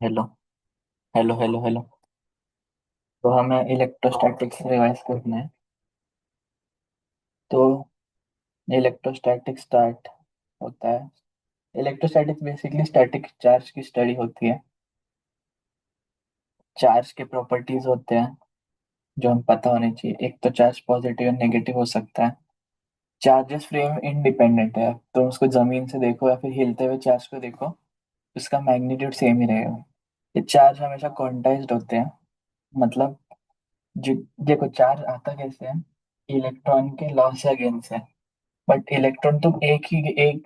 Hello hello hello hello. तो हमें electrostatics revise करना है। तो इलेक्ट्रोस्टैटिक स्टार्ट होता है। इलेक्ट्रोस्टैटिक्स बेसिकली स्टैटिक चार्ज की स्टडी होती है। चार्ज के प्रॉपर्टीज होते हैं जो हम पता होने चाहिए। एक तो चार्ज पॉजिटिव और नेगेटिव हो सकता है। चार्जेस फ्रेम इंडिपेंडेंट है, तो उसको जमीन से देखो या फिर हिलते हुए चार्ज को देखो, उसका मैग्नीट्यूड सेम ही रहेगा। ये चार्ज हमेशा क्वांटाइज्ड होते हैं। मतलब जो देखो चार्ज आता कैसे है, इलेक्ट्रॉन के लॉस या गेन से। बट इलेक्ट्रॉन तुम एक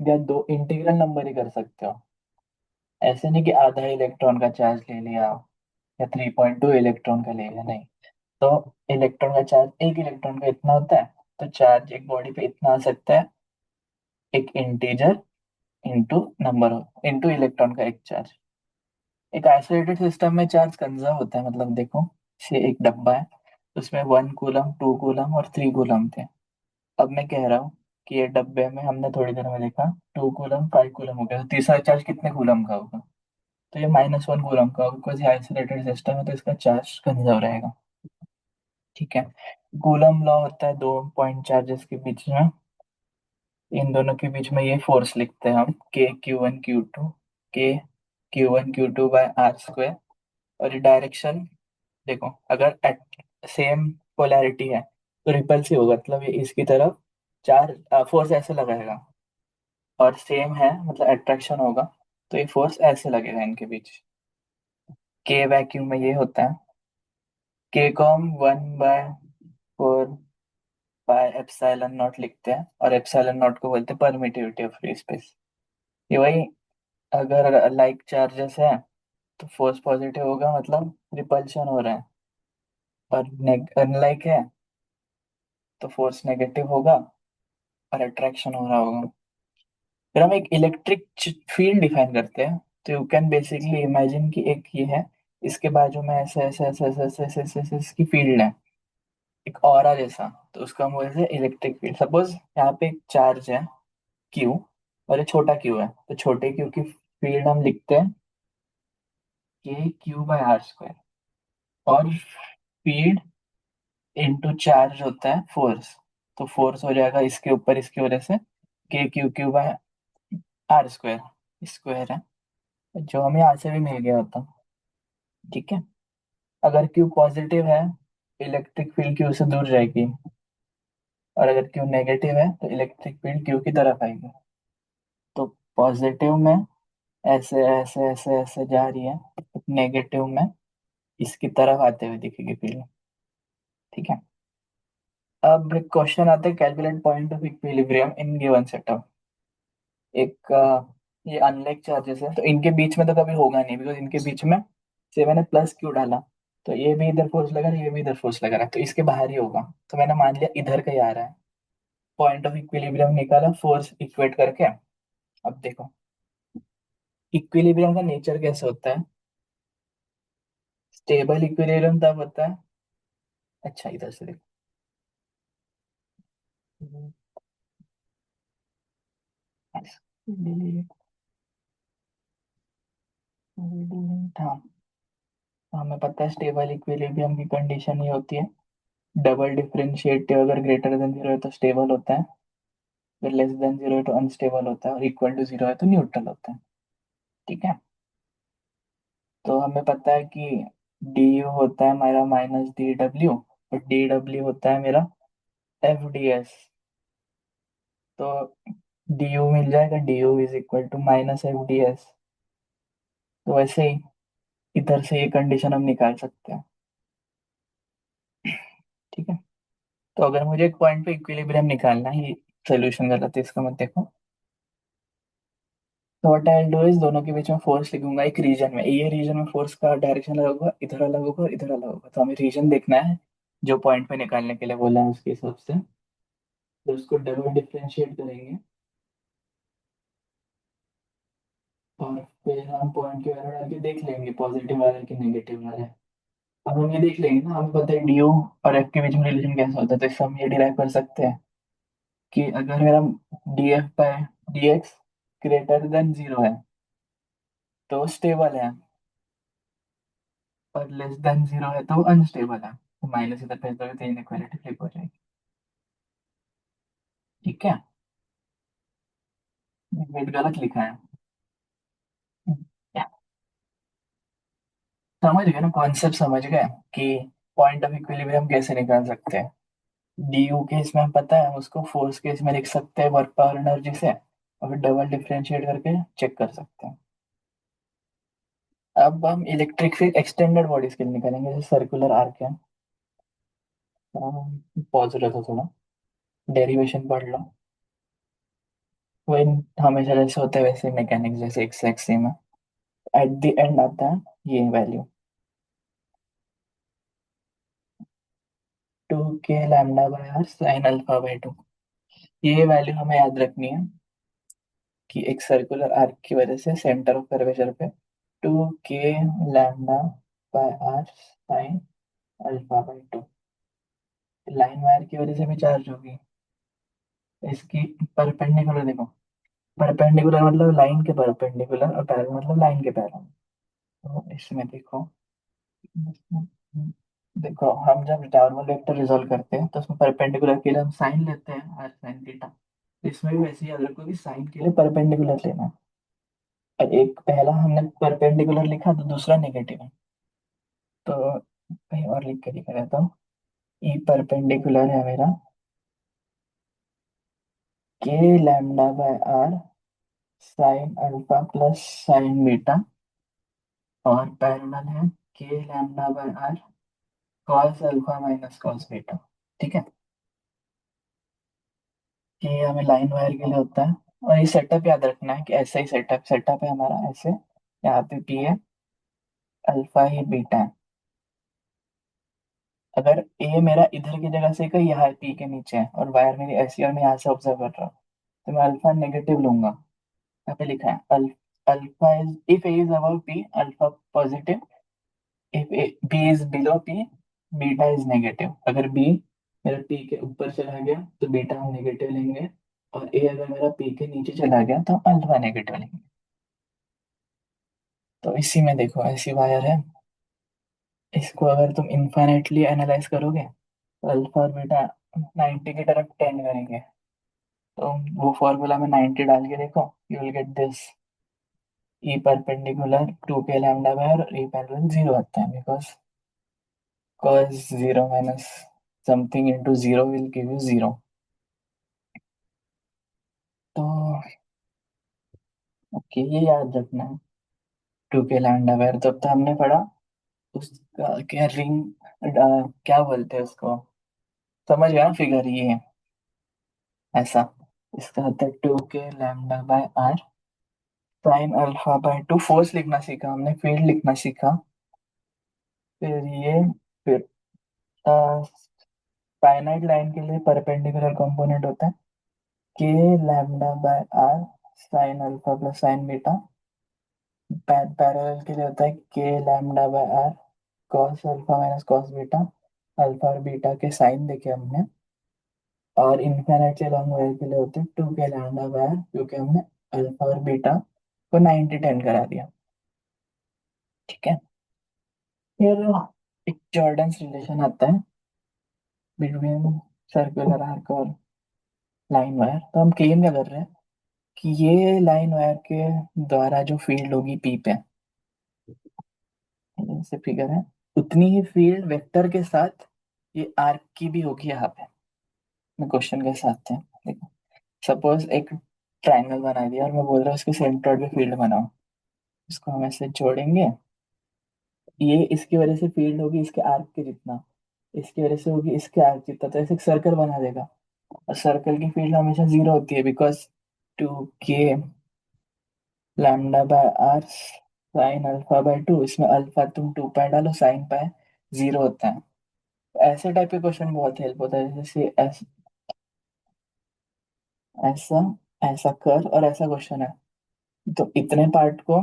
या दो इंटीग्रल नंबर ही कर सकते हो। ऐसे नहीं कि आधा इलेक्ट्रॉन का चार्ज ले लिया या 3.2 इलेक्ट्रॉन का ले लिया, नहीं। तो इलेक्ट्रॉन का चार्ज, एक इलेक्ट्रॉन का इतना होता है, तो चार्ज एक बॉडी पे इतना आ सकता है। एक integer into number into electron का एक चार्ज। एक आइसोलेटेड सिस्टम में चार्ज कंजर्व होता है। मतलब देखो, से एक डब्बा है, उसमें 1 कूलम, 2 कूलम और 3 कूलम थे। अब मैं कह रहा हूँ कि ये डब्बे में हमने थोड़ी देर में देखा 2 कूलम 5 कूलम हो गया, तो तीसरा चार्ज कितने कूलम का होगा? तो ये -1 कूलम का होगा, बिकॉज ये आइसोलेटेड सिस्टम है, तो इसका चार्ज कंजर्व रहेगा। ठीक है। कूलम लॉ होता है दो पॉइंट चार्जेस के बीच में। इन दोनों के बीच में ये फोर्स लिखते हैं हम, K Q1 Q2, K Q1 Q2 by R²। और ये डायरेक्शन देखो, अगर एट सेम पोलैरिटी है तो रिपल्सिव होगा, मतलब ये इसकी तरफ चार फोर्स ऐसे लगाएगा। और सेम है मतलब अट्रैक्शन होगा, तो ये फोर्स ऐसे लगेगा इनके बीच। के वैक्यूम में ये होता है, के को हम 1/4 पाई एप्सिलॉन नॉट लिखते हैं, और एप्सिलॉन नॉट को बोलते हैं परमिटिविटी ऑफ फ्री स्पेस। ये वही, अगर लाइक चार्जेस है तो फोर्स पॉजिटिव होगा, मतलब रिपल्शन हो रहा है। और अनलाइक है तो फोर्स नेगेटिव होगा और अट्रैक्शन हो रहा होगा। फिर हम एक इलेक्ट्रिक फील्ड डिफाइन करते हैं। तो यू कैन बेसिकली इमेजिन कि एक ये है, इसके बाजू में ऐसे ऐसे ऐसे ऐसे ऐसे ऐसे ऐसे ऐसे इसकी फील्ड है, एक ऑरा जैसा। तो उसका हम बोलते हैं इलेक्ट्रिक फील्ड। सपोज यहाँ पे एक चार्ज है क्यू, और ये छोटा क्यू है, तो छोटे क्यू की फील्ड हम लिखते हैं K Q/R²। और फील्ड इंटू चार्ज होता है फोर्स, तो फोर्स हो जाएगा इसके ऊपर इसकी वजह से K Q/R²। स्क्वायर है, जो हमें यहाँ से भी मिल गया होता। ठीक है। अगर क्यू पॉजिटिव है, इलेक्ट्रिक फील्ड क्यू से दूर जाएगी। और अगर क्यू नेगेटिव है तो इलेक्ट्रिक फील्ड क्यू की तरफ आएगी। तो पॉजिटिव में ऐसे ऐसे ऐसे ऐसे जा रही है, नेगेटिव में इसकी तरफ आते हुए दिखेगी फील्ड। ठीक है। अब क्वेश्चन आता है, calculate point of equilibrium in given setup. एक ये अनलाइक चार्जेस है, तो इनके बीच में तो कभी होगा नहीं, बिकॉज इनके बीच में से मैंने प्लस क्यू डाला, तो ये भी इधर फोर्स लगा रहा है, ये भी इधर फोर्स लगा रहा है, तो इसके बाहर ही होगा। तो मैंने मान लिया इधर का ही आ रहा है। पॉइंट ऑफ इक्विलिब्रियम निकाला फोर्स इक्वेट करके। अब देखो, इक्विलिब्रियम का नेचर कैसे होता है। स्टेबल इक्विलिब्रियम तब होता है, अच्छा इधर से देखो। हाँ, तो हमें पता है स्टेबल इक्विलिब्रियम की कंडीशन ये होती है, डबल डिफरेंशिएटिव अगर ग्रेटर देन जीरो है तो स्टेबल होता है, अगर लेस देन जीरो है तो अनस्टेबल होता है, और इक्वल टू जीरो है तो न्यूट्रल होता है। ठीक है। तो हमें पता है कि डी यू होता है मेरा -dw, और डी डब्ल्यू होता है मेरा FdS। तो डी यू मिल जाएगा, D U is equal to -FdS। तो वैसे ही इधर से ये कंडीशन हम निकाल सकते हैं। ठीक है। तो अगर मुझे एक पॉइंट पे इक्विलिब्रियम निकालना है, ये सोल्यूशन गलत है इसका, मत देखो। तो what I will do is, दोनों के बीच में फोर्स लिखूंगा एक रीजन में, ये रीजन में फोर्स का डायरेक्शन अलग होगा, इधर अलग होगा और इधर अलग होगा। तो हमें रीजन देखना है जो पॉइंट पे निकालने के लिए बोला है, उसके हिसाब से तो उसको डबल डिफरेंशिएट करेंगे। और फिर हम पॉइंट के वैल्यू डाल के देख लेंगे पॉजिटिव आ रहा है कि नेगेटिव आ रहा है। अब हम ये देख लेंगे ना, हमें पता है डी यू और एफ के बीच में रिलेशन कैसा होता है, तो इससे हम ये डिराइव कर सकते हैं कि अगर मेरा DF/dx ग्रेटर देन जीरो है तो स्टेबल है। और लेस देन जीरो है तो वो अनस्टेबल है, तो माइनस इधर भेज दोगे तो इनइक्वालिटी फ्लिप हो जाएगी। ठीक है, वेट गलत लिखा है। समझ गए ना, कॉन्सेप्ट समझ गए कि पॉइंट ऑफ इक्विलिब्रियम कैसे निकाल सकते हैं। डी यू केस में हम पता है हम उसको फोर्स केस में लिख सकते हैं वर्क पावर एनर्जी से, और फिर डबल डिफरेंशिएट करके चेक कर सकते हैं। अब हम इलेक्ट्रिक फील्ड एक्सटेंडेड बॉडीज के लिए निकालेंगे, जैसे सर्कुलर आर्क है। पॉज रहे तो थोड़ा डेरिवेशन पढ़ लो। वही हमेशा जैसे होता है वैसे मैकेनिक्स जैसे एग्जैक्ट सेम है। एट द एंड आता है ये वैल्यू, 2 k λ/r sin α/2। ये वैल्यू हमें याद रखनी है कि एक सर्कुलर आर्क की वजह से सेंटर ऑफ कर्वेचर पे 2 k λ/r sin α/2 line wire की वजह से भी चार्ज होगी। इसकी परपेंडिकुलर देखो, परपेंडिकुलर मतलब लाइन के परपेंडिकुलर, और पैरेलल मतलब लाइन के पैरेलल। तो इसमें देखो, देखो हम जब नॉर्मल वेक्टर रिजोल्व करते हैं तो उसमें परपेंडिकुलर के लिए हम साइन लेते हैं, आर साइन थीटा। इसमें भी वैसे ही याद रखो कि साइन के लिए परपेंडिकुलर लेना है। और एक पहला हमने परपेंडिकुलर लिखा तो दूसरा नेगेटिव है, तो कहीं और लिख के दिखा देता हूँ। ई परपेंडिकुलर है मेरा k λ/r sign alpha plus sine beta, और पैरेलल है k λ/r cos alpha minus cos beta. ठीक है, कि हमें लाइन वायर के लिए होता है। और ये सेटअप याद रखना है कि ऐसा ही सेटअप सेटअप है हमारा ऐसे, यहाँ पे पी है, अल्फा ही बीटा है। अगर ए मेरा इधर की जगह से कहीं यहाँ पी के नीचे है और वायर मेरी ऐसी और मैं यहाँ से ऑब्जर्व कर रहा हूँ, तो मैं अल्फा नेगेटिव लूंगा। यहाँ पे लिखा है alpha is if A is above P alpha positive, if B is below P beta is negative. अगर बी मेरा पी के ऊपर चला गया तो बीटा हम नेगेटिव लेंगे, और ए अगर मेरा पी के नीचे चला गया तो हम अल्फा नेगेटिव लेंगे। तो इसी में देखो ऐसी वायर है, इसको अगर तुम इनफाइनाइटली एनालाइज करोगे तो अल्फा और बीटा 90 की तरफ टेंड करेंगे। तो वो फॉर्मूला में 90 डाल के देखो, you will get this, E perpendicular 2 k λ/r और ई पैरेलल जीरो आता है, because cos 0 minus something into 0 will give you 0। तो ओके, ये याद रखना है 2 k λ/r। तो अब तो हमने पढ़ा उसका क्या रिंग, क्या बोलते हैं उसको, समझ गया ना फिगर ये है ऐसा। इसका होता है 2 k λ/r sin α/2। फोर्स लिखना सीखा हमने, फील्ड लिखना सीखा। फिर ये, फिर फाइनाइट लाइन के लिए परपेंडिकुलर कंपोनेंट होता है k λ/r sin α+sin β। Parallel के लिए होता है k λ/r cos alpha minus cos beta, alpha और बीटा के साइन देखे हमने। और इनफाइनाइटली लॉन्ग वायर के लिए होते हैं 2 k λ/r, क्योंकि हमने अल्फा और बीटा को 90 10 करा दिया। ठीक है, फिर एक जॉर्डन्स रिलेशन आता है बिटवीन सर्कुलर आर्क और लाइन वायर। तो हम क्लेम क्या कर रहे हैं कि ये लाइन वायर के द्वारा जो फील्ड होगी पी पे, जैसे फिगर है, उतनी ही फील्ड वेक्टर के साथ ये आर्क की भी होगी यहाँ पे। मैं क्वेश्चन के साथ है, देखो सपोज एक ट्राइंगल बना दिया और मैं बोल रहा हूँ इसके सेंटर पे फील्ड बनाओ। इसको हम ऐसे जोड़ेंगे, ये इसकी वजह से फील्ड होगी इसके आर्क के जितना, इसकी वजह से होगी इसके आर्क जितना, तो ऐसे एक सर्कल बना देगा। और सर्कल की फील्ड हमेशा जीरो होती है, बिकॉज 2 k λ/r sin α/2, इसमें अल्फा तुम 2 पाई डालो, साइन पाई जीरो होता है। ऐसे टाइप के क्वेश्चन बहुत हेल्प होता है, जैसे ऐसा ऐसा कर और ऐसा क्वेश्चन है, तो इतने पार्ट को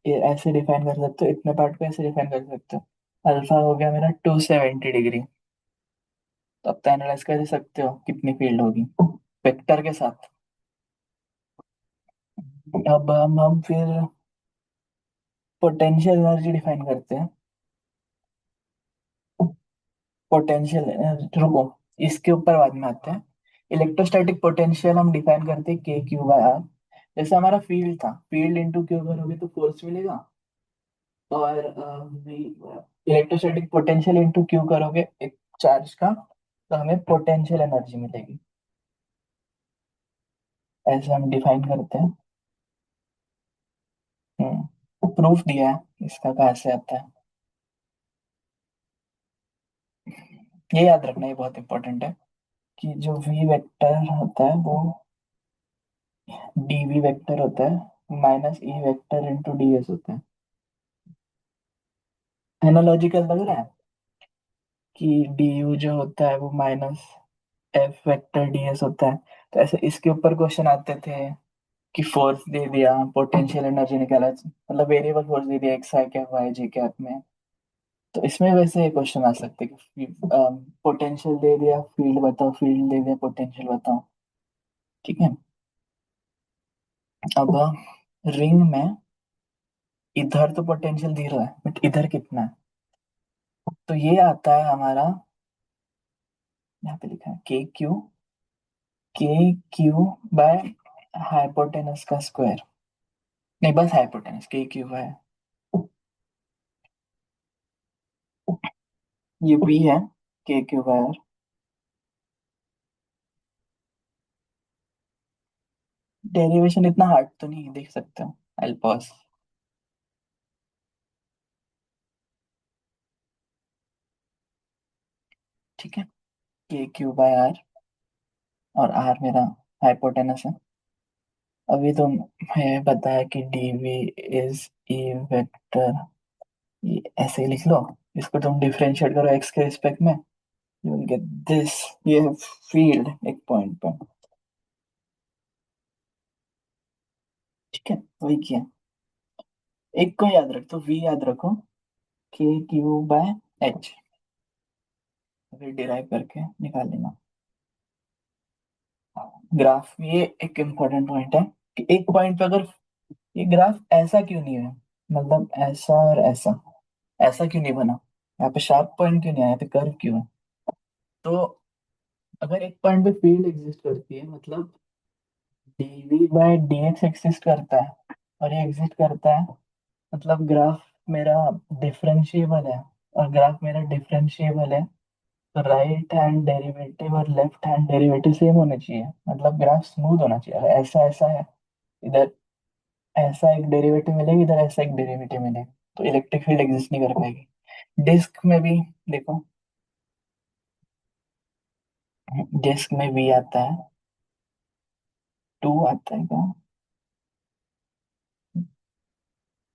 ये ऐसे डिफाइन कर सकते हो, इतने पार्ट को ऐसे डिफाइन कर सकते हो। अल्फा हो गया मेरा 270 डिग्री, तो अब तो एनालाइज कर सकते हो कितनी फील्ड होगी वेक्टर के साथ। अब हम फिर पोटेंशियल एनर्जी डिफाइन करते हैं। पोटेंशियल, रुको, इसके ऊपर बाद में आते हैं। इलेक्ट्रोस्टैटिक पोटेंशियल हम डिफाइन करते हैं के क्यू बाय आर। जैसे हमारा फील्ड था, फील्ड इंटू क्यू करोगे तो फोर्स मिलेगा, और इलेक्ट्रोस्टैटिक पोटेंशियल इंटू क्यू करोगे एक चार्ज का, तो हमें पोटेंशियल एनर्जी मिलेगी। ऐसे हम डिफाइन करते हैं। प्रूफ दिया है इसका कहाँ से आता है, ये याद रखना, ये बहुत इंपॉर्टेंट है कि जो वी वेक्टर होता है वो डीवी वेक्टर होता है minus E vector into D S होता है। एनालॉजिकल लग रहा है कि डी यू जो होता है वो minus F vector D S होता है। तो ऐसे इसके ऊपर क्वेश्चन आते थे कि फोर्स दे दिया, पोटेंशियल एनर्जी निकाला, मतलब वेरिएबल फोर्स दे दिया एक्स आई कैप वाई जे कैप में। तो इसमें वैसे क्वेश्चन आ सकते हैं कि पोटेंशियल दे दिया, फील्ड बताओ, फील्ड दे दिया, पोटेंशियल बताओ। ठीक है। अब रिंग में इधर तो पोटेंशियल 0 है, बट इधर कितना है, तो ये आता है हमारा, यहाँ पे लिखा है के क्यू बाय हाइपोटेनस का स्क्वायर। नहीं, बस हाइपोटेनस के क्यू है। ये भी है K Q by are. Derivation इतना हार्ड तो नहीं, देख सकते हो। आई पॉज। ठीक है, के क्यू बाय आर, और आर मेरा हाइपोटेनस है। अभी तो हमें पता है कि डीवी इज ई वेक्टर, ये ऐसे ही लिख लो। इसको तुम डिफरेंशिएट करो एक्स के रिस्पेक्ट में, यू विल गेट दिस। ये फील्ड एक पॉइंट पर। ठीक है, वही किया। एक को याद रखो, वी याद रखो, के क्यू बाय एच, फिर डिराइव करके निकाल लेना। ग्राफ में ये एक इम्पोर्टेंट पॉइंट है कि एक पॉइंट पे अगर ये ग्राफ ऐसा क्यों नहीं है, मतलब ऐसा और ऐसा, ऐसा क्यों नहीं बना, यहाँ पे शार्प पॉइंट क्यों नहीं आया, यहाँ पे कर्व क्यों है। तो अगर एक पॉइंट पे फील्ड एग्जिस्ट करती है, मतलब DV by D X exist करता है, और ये एग्जिस्ट करता है, मतलब ग्राफ मेरा डिफरेंशिएबल है। और ग्राफ मेरा डिफरेंशिएबल है, तो राइट हैंड डेरिवेटिव और लेफ्ट हैंड डेरिवेटिव सेम होने चाहिए, मतलब ग्राफ स्मूथ होना चाहिए। अगर ऐसा ऐसा है, इधर ऐसा एक डेरिवेटिव मिलेगी, इधर ऐसा एक डेरिवेटिव मिलेगा, तो इलेक्ट्रिक फील्ड एग्जिस्ट नहीं कर पाएगी। डिस्क में भी देखो, डिस्क में भी आता है, टू आता है क्या,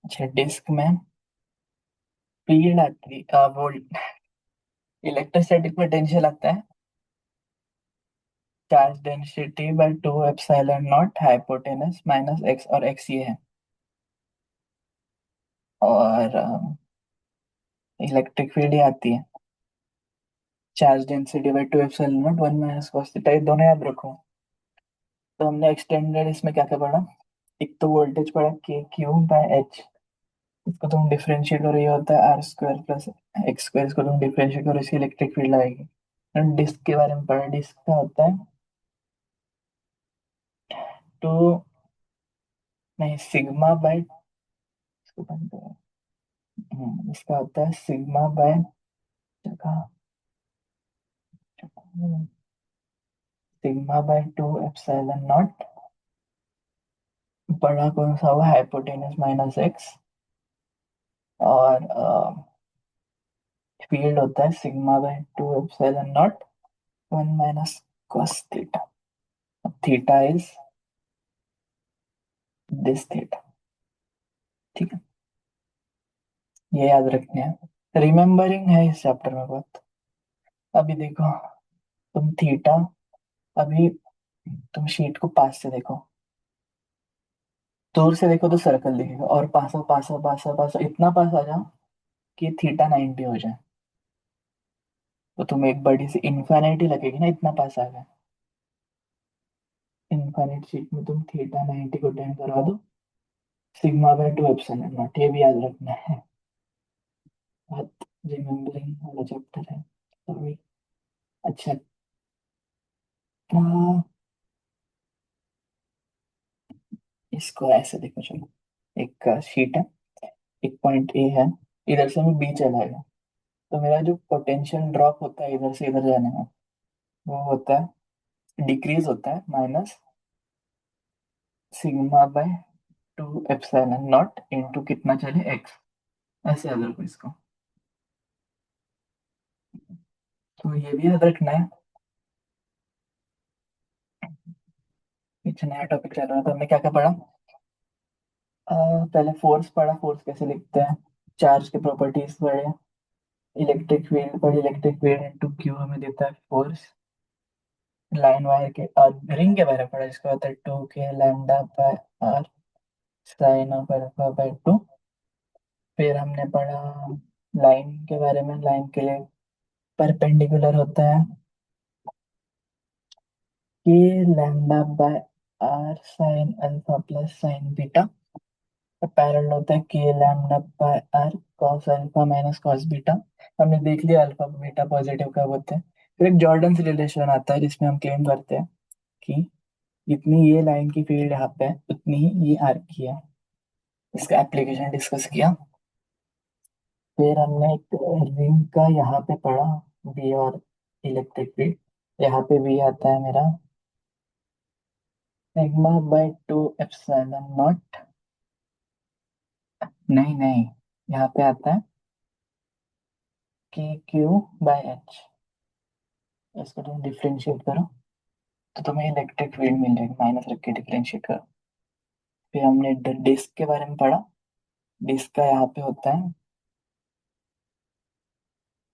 अच्छा डिस्क में फील्ड आती है, वो इलेक्ट्रोस्टैटिक पोटेंशियल आता है charge density by two epsilon not hypotenuse minus x, और एक्स ये है। और इलेक्ट्रिक फील्ड ही आती है charge density by two epsilon not one minus cos theta, ये दोनों याद रखो। तो हमने एक्सटेंडेड इसमें क्या क्या पढ़ा, एक तो वोल्टेज पढ़ा के क्यू बाय एच, इसको तुम डिफरेंशिएट करो, ये होता है R square plus X square, इसको तुम डिफरेंशिएट करो, इसकी इलेक्ट्रिक फील्ड आएगी। डिस्क के बारे में पढ़ा, डिस्क का होता है टू, नहीं सिग्मा बाय, इसको बंद करो। इसका होता है सिग्मा बाय जगह, sigma by two epsilon not, बड़ा कौन सा हुआ, हाइपोटेनस माइनस एक्स, और फील्ड होता है sigma by two epsilon not one minus cos theta. Theta is this theta. ठीक है, ये याद रखने हैं, रिमेम्बरिंग है इस चैप्टर में बहुत। अभी देखो, तुम थीटा, अभी तुम शीट को पास से देखो, दूर से देखो तो सर्कल दिखेगा, और पासा पासा पासा पासा इतना पास आ जाओ कि थीटा 90 हो जाए, तो तुम्हें एक बड़ी सी इन्फिनिटी लगेगी ना, इतना पास आ गया। इन्फिनिट शीट में तुम थीटा 90 को टेन करवा दो, sigma by two epsilon naught, ये भी याद रखना है, बहुत रिमेम्बरिंग वाला चैप्टर है। अभी अच्छा। हाँ, इसको ऐसे देखो, चलो। एक शीट है, एक पॉइंट ए है, इधर से मैं बी चला गया, तो मेरा जो पोटेंशियल ड्रॉप होता है इधर से इधर जाने में, वो होता है, डिक्रीज होता है, minus sigma bye 2 epsilon naught into कितना चले एक्स। ऐसे याद रखो इसको। तो ये भी याद रखना है। पीछे नया टॉपिक चल रहा था, हमने क्या क्या पढ़ा? पहले फोर्स पढ़ा, फोर्स कैसे लिखते हैं, चार्ज के प्रॉपर्टीज पढ़े, इलेक्ट्रिक फील्ड पढ़ी, इलेक्ट्रिक फील्ड इनटू क्यू हमें देता है फोर्स। लाइन वायर के रिंग के बारे में पढ़ा, जिसका होता है 2 k lambda by R sine of alpha by 2। फिर हमने पढ़ा लाइन के बारे में, लाइन के लिए परपेंडिकुलर होता है k lambda by R sine alpha plus sine beta. Parallel होता है k lambda by R cos alpha minus cos beta. हमने देख लिया अल्फा बीटा पॉजिटिव कब होते हैं। फिर एक जॉर्डन रिलेशन आता है जिसमें हम क्लेम करते हैं कि जितनी ये लाइन की फील्ड यहाँ पे है उतनी ही ये आर्क की है। इसका एप्लीकेशन डिस्कस किया। फिर हमने एक रिंग का यहाँ पे पढ़ा, बी और इलेक्ट्रिक फील्ड। यहाँ पे बी आता है मेरा सिग्मा बाय 2 एप्सिलॉन नॉट। नहीं नहीं, यहाँ पे आता है k क्यू बाय एच। इसको तुम डिफरेंशिएट करो तो तुम्हें इलेक्ट्रिक फील्ड मिल जाएगी, माइनस रख के डिफरेंशिएट करो। फिर हमने डिस्क के बारे में पढ़ा। डिस्क का यहाँ पे होता है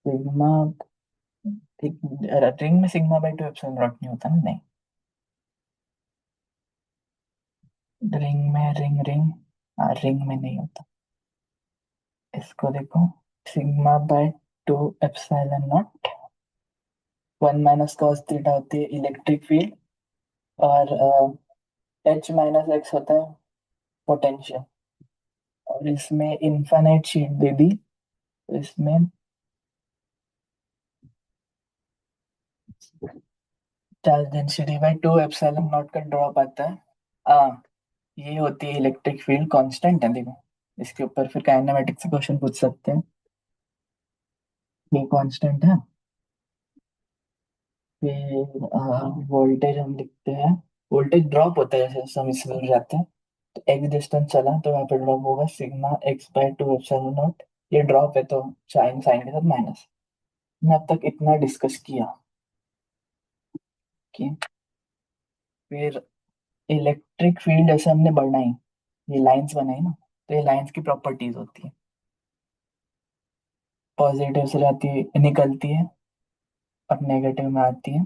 सिग्मा, रिंग में सिग्मा बाय 2 एप्सिलॉन नॉट नहीं होता ना, नहीं। रिंग में रिंग रिंग, हाँ रिंग में नहीं होता। इसको देखो, sigma bye 2 epsilon not, 1 minus cos theta होती है इलेक्ट्रिक फील्ड, और एच माइनस एक्स होता है पोटेंशियल। और इसमें इनफाइनाइट शीट दे दी, तो इसमें charge density bye 2 epsilon not का ड्रॉप आता है। हाँ, ये होती है इलेक्ट्रिक फील्ड, कांस्टेंट है देखो। इसके ऊपर फिर काइनेमेटिक्स से क्वेश्चन पूछ सकते हैं। ये कांस्टेंट है। फिर वोल्टेज हम लिखते हैं, वोल्टेज ड्रॉप होता है जैसे जैसे हम इसमें जाते हैं। तो एक्स डिस्टेंस चला तो यहाँ पे ड्रॉप होगा sigma X by 2 epsilon naught. ये ड्रॉप है तो साइन साइन के साथ माइनस। हमने अब तक इतना डिस्कस किया कि फिर इलेक्ट्रिक फील्ड जैसे हमने बनाई, ये लाइंस बनाई ना, तो ये लाइंस की प्रॉपर्टीज होती है, पॉजिटिव से जाती है निकलती है और नेगेटिव में आती है।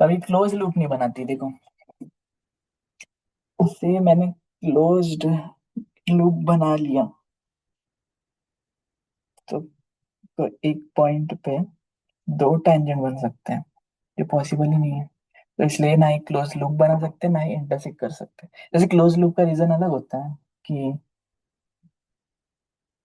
कभी क्लोज लूप नहीं बनाती देखो। उससे मैंने क्लोज्ड लूप बना लिया तो, एक पॉइंट पे दो टेंजेंट बन सकते हैं, ये पॉसिबल ही नहीं है। तो इसलिए ना ही क्लोज लूप बना सकते, ना ही इंटरसेक्ट कर सकते। जैसे क्लोज लूप का रीजन अलग होता है कि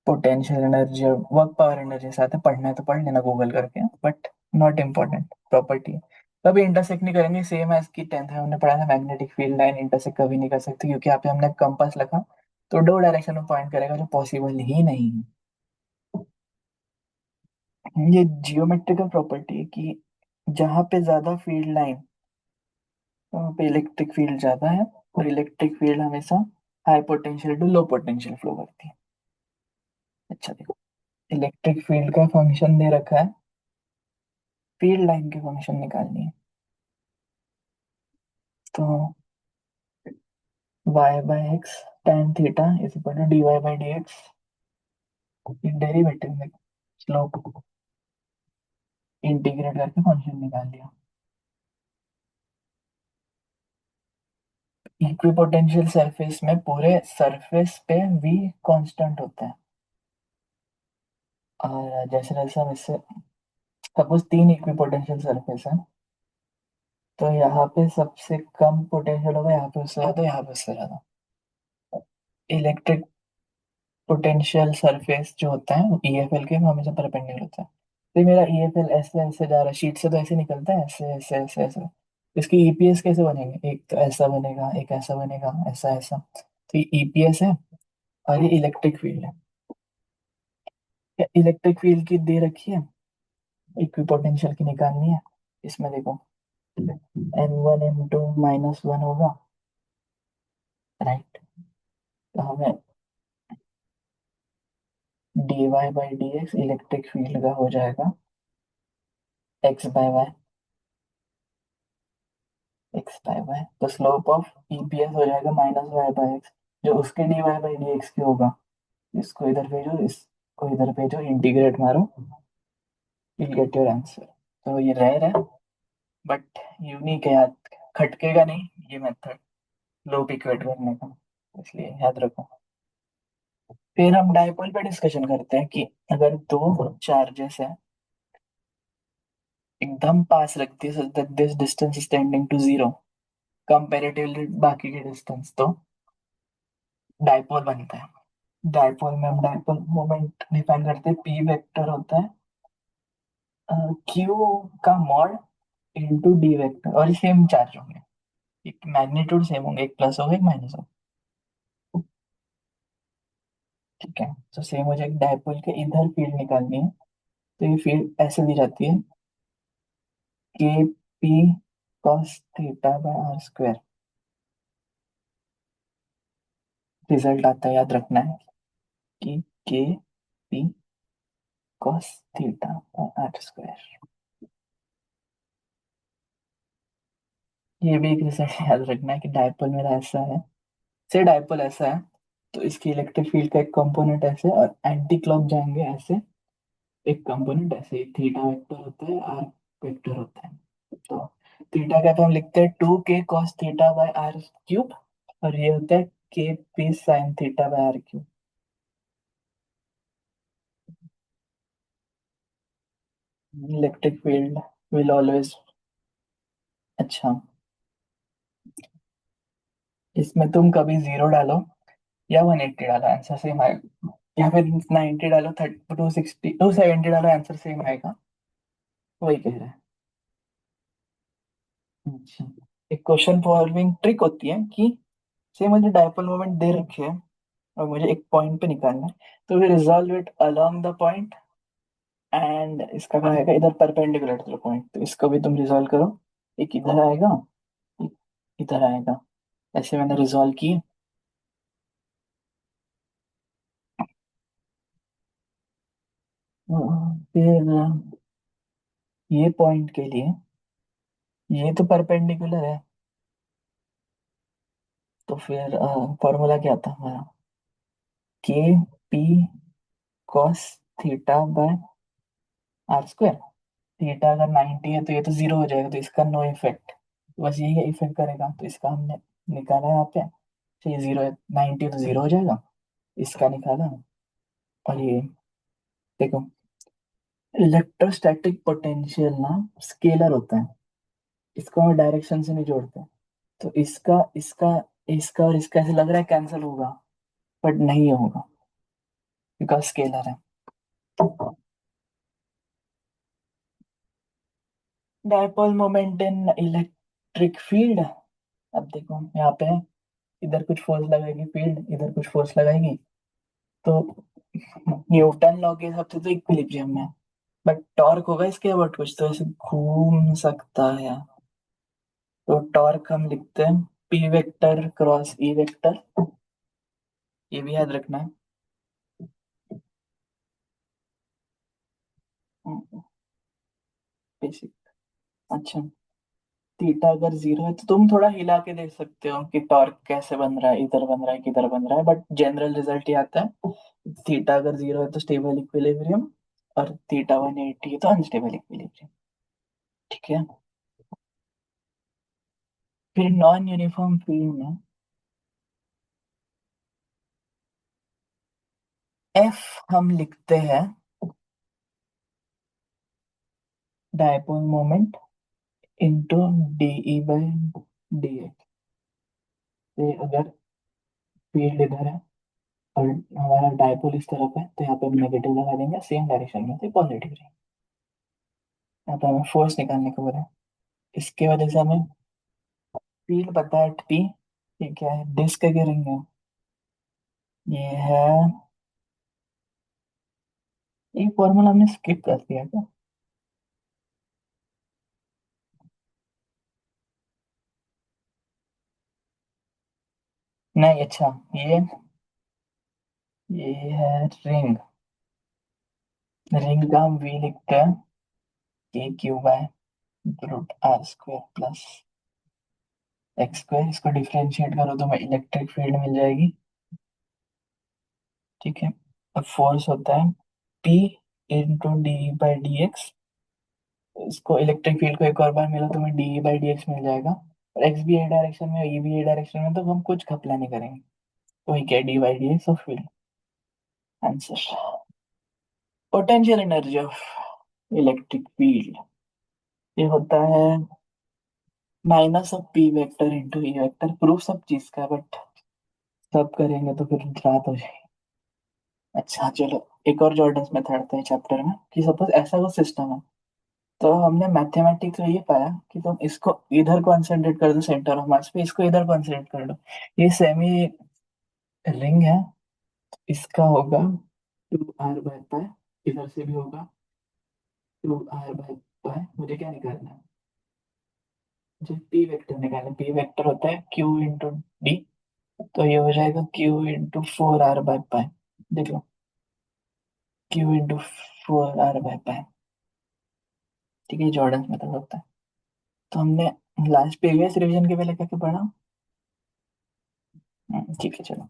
पोटेंशियल एनर्जी और वर्क पावर एनर्जी साथ है, पढ़ना है तो पढ़ लेना गूगल करके, बट नॉट इम्पोर्टेंट प्रॉपर्टी है। कभी इंटरसेक्ट नहीं करेंगे, सेम एज की 10th में हमने पढ़ा था मैग्नेटिक फील्ड लाइन इंटरसेक्ट कभी नहीं कर सकती, क्योंकि यहाँ पे हमने कंपास लगा तो दो डायरेक्शन में पॉइंट करेगा, जो पॉसिबल ही नहीं है। ये जियोमेट्रिकल प्रॉपर्टी है कि जहाँ पे ज्यादा फील्ड लाइन, वहाँ पे इलेक्ट्रिक फील्ड ज्यादा है, और इलेक्ट्रिक फील्ड हमेशा high potential to low potential flow करती है। अच्छा देखो, इलेक्ट्रिक फील्ड का फंक्शन दे रखा है, फील्ड लाइन के फंक्शन निकालनी है। तो y by X tan theta is equal to dy by D X, derivative में स्लोप इंटीग्रेट करके फंक्शन निकाल लिया। इक्विपोटेंशियल सरफेस में पूरे सरफेस पे v कांस्टेंट होता है। और जैसे जैसे हम इससे, सपोज 3 इक्विपोटेंशियल सरफेस है, तो यहाँ पे सबसे कम पोटेंशियल होगा, यहाँ पे उससे ज्यादा, यहाँ पे उससे ज्यादा। इलेक्ट्रिक पोटेंशियल सरफेस जो होता है EFL के, वो हमेशा परपेंडिकुलर होता है। तो मेरा ईएफएल ऐसे ऐसे जा रहा है, शीट से तो ऐसे निकलता है, ऐसे ऐसे ऐसे ऐसे। इसकी ईपीएस कैसे बनेंगे, एक तो ऐसा बनेगा, एक ऐसा बनेगा, ऐसा ऐसा। तो ये ईपीएस है और ये इलेक्ट्रिक फील्ड है। इलेक्ट्रिक फील्ड की दे रखी है, इक्विपोटेंशियल की निकालनी है। इसमें देखो, M1 M2 -1 होगा, राइट। तो हमें dy/dx इलेक्ट्रिक फील्ड का हो जाएगा x/y, x/y। तो स्लोप ऑफ ईपीएस हो जाएगा -y/x, जो उसके dy/dx की होगा। इसको इधर भेजो, इसको इधर भेजो, इंटीग्रेट मारो, विल गेट योर आंसर। तो ये रेयर है, बट यूनिक है याद, खटकेगा नहीं ये मेथड लूप इक्वेट करने का, इसलिए याद रखो। फिर हम डायपोल पे डिस्कशन करते हैं कि अगर दो चार्जेस है, एकदम पास रखती है, so that this distance is tending to zero comparatively बाकी के डिस्टेंस, तो डायपोल बनता है। डायपोल में हम डायपोल मोमेंट डिफाइन करते हैं, पी वेक्टर होता है क्यू का मॉड इनटू डी वेक्टर, और सेम चार्ज होंगे, एक मैग्नीट्यूड सेम होंगे, एक प्लस होगा एक माइनस होगा। ठीक है, तो सेम हो जाएगा। डायपोल के इधर फील्ड निकालनी है, तो ये फील्ड ऐसे दी जाती है, K P cos theta by R square. Result आता है, याद रखना है कि K P cos theta by R square. ये भी एक रिजल्ट याद रखना है कि डायपोल मेरा ऐसा है, से डायपोल ऐसा है, तो इसकी इलेक्ट्रिक फील्ड का एक कंपोनेंट ऐसे और एंटी क्लॉक जाएंगे ऐसे, एक कंपोनेंट ऐसे, थीटा वेक्टर होता है, आर वेक्टर होता है। तो थीटा का तो हम लिखते हैं 2k cos theta by r cube, और ये होता है k p sin theta by r cube. Electric field will always, अच्छा, इसमें तुम कभी जीरो डालो या 180 डालो, आंसर सेम आएगा, या फिर 90 डालो, 260 270 डालो, आंसर सेम आएगा। वही कह रहा है। अच्छा, एक क्वेश्चन सॉल्विंग ट्रिक होती है कि से मुझे डायपोल मोमेंट दे रखे है और मुझे एक पॉइंट पे निकालना है, तो we resolve it along the point, and इसका क्या आएगा, इधर परपेंडिकुलर टू द पॉइंट, तो इसको भी तुम रिजॉल्व करो। एक इधर आएगा, एक इधर आएगा, ऐसे मैंने रिजॉल्व की। फिर ये पॉइंट के लिए ये तो परपेंडिकुलर है, तो फिर फॉर्मूला क्या था हमारा, K P cos theta by R square. Theta अगर 90 है तो ये तो जीरो हो जाएगा, तो इसका नो इफेक्ट, बस यही इफेक्ट करेगा, तो इसका हमने निकाला यहाँ पे। तो ये जीरो है, 90 तो जीरो हो जाएगा, इसका निकाला। और ये देखो, इलेक्ट्रोस्टैटिक पोटेंशियल ना स्केलर होता है, इसको हम डायरेक्शन से नहीं जोड़ते, तो इसका इसका इसका और इसका ऐसे लग रहा है कैंसिल होगा, बट नहीं होगा, बिकॉज स्केलर है। Dipole moment in electric field, अब देखो यहाँ पे है, इधर कुछ फोर्स लगाएगी फील्ड, इधर कुछ फोर्स लगाएगी, तो न्यूटन लॉ के हिसाब से तो इक्विलिब्रियम में है, बट टॉर्क होगा इसके अबाउट कुछ, तो ऐसे घूम सकता है। तो टॉर्क हम लिखते हैं P vector cross E vector, ये भी याद रखना है। बेसिक, अच्छा, थीटा अगर जीरो है तो तुम थोड़ा हिला के देख सकते हो कि टॉर्क कैसे बन रहा है, इधर बन रहा है किधर बन रहा है, बट जनरल रिजल्ट ये आता है, थीटा अगर जीरो है तो स्टेबल इक्विलिब्रियम, और थीटा 180 है तो अनस्टेबल इक्विलिब्रियम। ठीक है, फिर नॉन यूनिफॉर्म फील्ड में एफ हम लिखते हैं dipole moment into DE by D X. अगर फील्ड इधर है और हमारा डायपोल इस तरफ है, तो यहाँ पे हम नेगेटिव लगा देंगे, सेम डायरेक्शन में तो पॉजिटिव रहेगा। यहाँ पे हमें फोर्स निकालने को बोला है। इसके वजह से हमें फील्ड पता है पी। ठीक है, डिस्क की रिंग है, ये है। ये फॉर्मूला हमने स्किप कर दिया क्या? नहीं, अच्छा, ये है रिंग। रिंग का हम वी लिखते हैं K Q by root R square plus X square. इसको डिफरेंशिएट करो तो हमें इलेक्ट्रिक फील्ड मिल जाएगी। ठीक है, अब फोर्स होता है P into D by D x. इसको इलेक्ट्रिक फील्ड को एक और बार मिला तो हमें डी बाई डी एक्स मिल जाएगा। और एक्स भी ए डायरेक्शन में, ई भी ए डायरेक्शन में, तो हम कुछ घपला नहीं करेंगे। तो वही क्या, D by D x of field. Answer. Potential energy of electric field ये होता है minus of P vector into E vector. Proof सब चीज का, बट सब करेंगे तो फिर रात हो जाएगी। अच्छा चलो, एक और जॉर्डन्स मेथड था चैप्टर में कि सपोज ऐसा कुछ सिस्टम है। तो हमने मैथमेटिक्स में ये पाया कि तुम इसको इधर कंसंट्रेट कर दो सेंटर ऑफ मास पे, इसको इधर कंसंट्रेट कर दो। ये सेमी रिंग है, इसका होगा 2r/π। इधर से भी होगा 2r/π। मुझे क्या निकालना है? मुझे पी वेक्टर निकालना है। पी वेक्टर होता है q इंटू डी। तो ये हो जाएगा q इंटू 4r/π। देख लो, q इंटू 4r/π। ठीक है, जॉर्डन मेथड होता है। तो हमने लास्ट प्रीवियस रिवीजन के पहले क्या क्या पढ़ा? ठीक है चलो।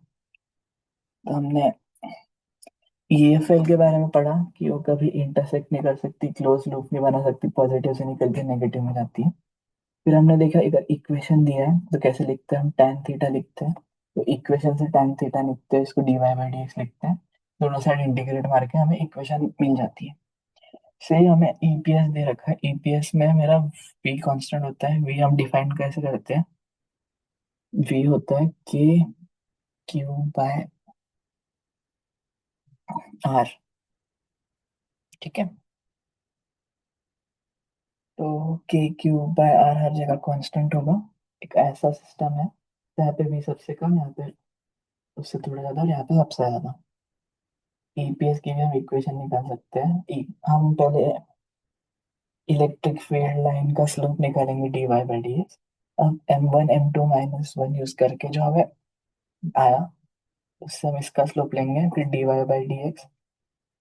तो हमने ईएफएल के बारे में पढ़ा कि वो कभी इंटरसेक्ट नहीं कर सकती, क्लोज लूप नहीं बना सकती, पॉजिटिव से निकल के नेगेटिव में जाती है। फिर हमने देखा इधर इक्वेशन दिया है तो कैसे लिखते हैं, हम tan थीटा लिखते हैं। तो इक्वेशन से tan थीटा लिखते हैं, इसको dy बाई डी एक्स लिखते हैं। दोनों साइड इंटीग्रेट मार के हमें इक्वेशन मिल जाती है। सही, हमें ईपीएस दे रखा है। ईपीएस में मेरा v कांस्टेंट होता है। v हम डिफाइन कैसे करते हैं? v होता है के क्यू बाय आर। ठीक है, तो के क्यू बाय आर हर जगह कांस्टेंट होगा। एक ऐसा सिस्टम है जहाँ पे v सबसे कम, यहाँ पे उससे थोड़ा ज्यादा, और यहाँ पे सबसे ज्यादा। ईपीएस की भी हम इक्वेशन निकाल सकते हैं। हम पहले इलेक्ट्रिक फील्ड लाइन का स्लोप निकालेंगे D Y by D X. अब m1 m2 - 1 यूज करके जो हमें आया, उससे हम इसका स्लोप लेंगे, फिर D Y by D X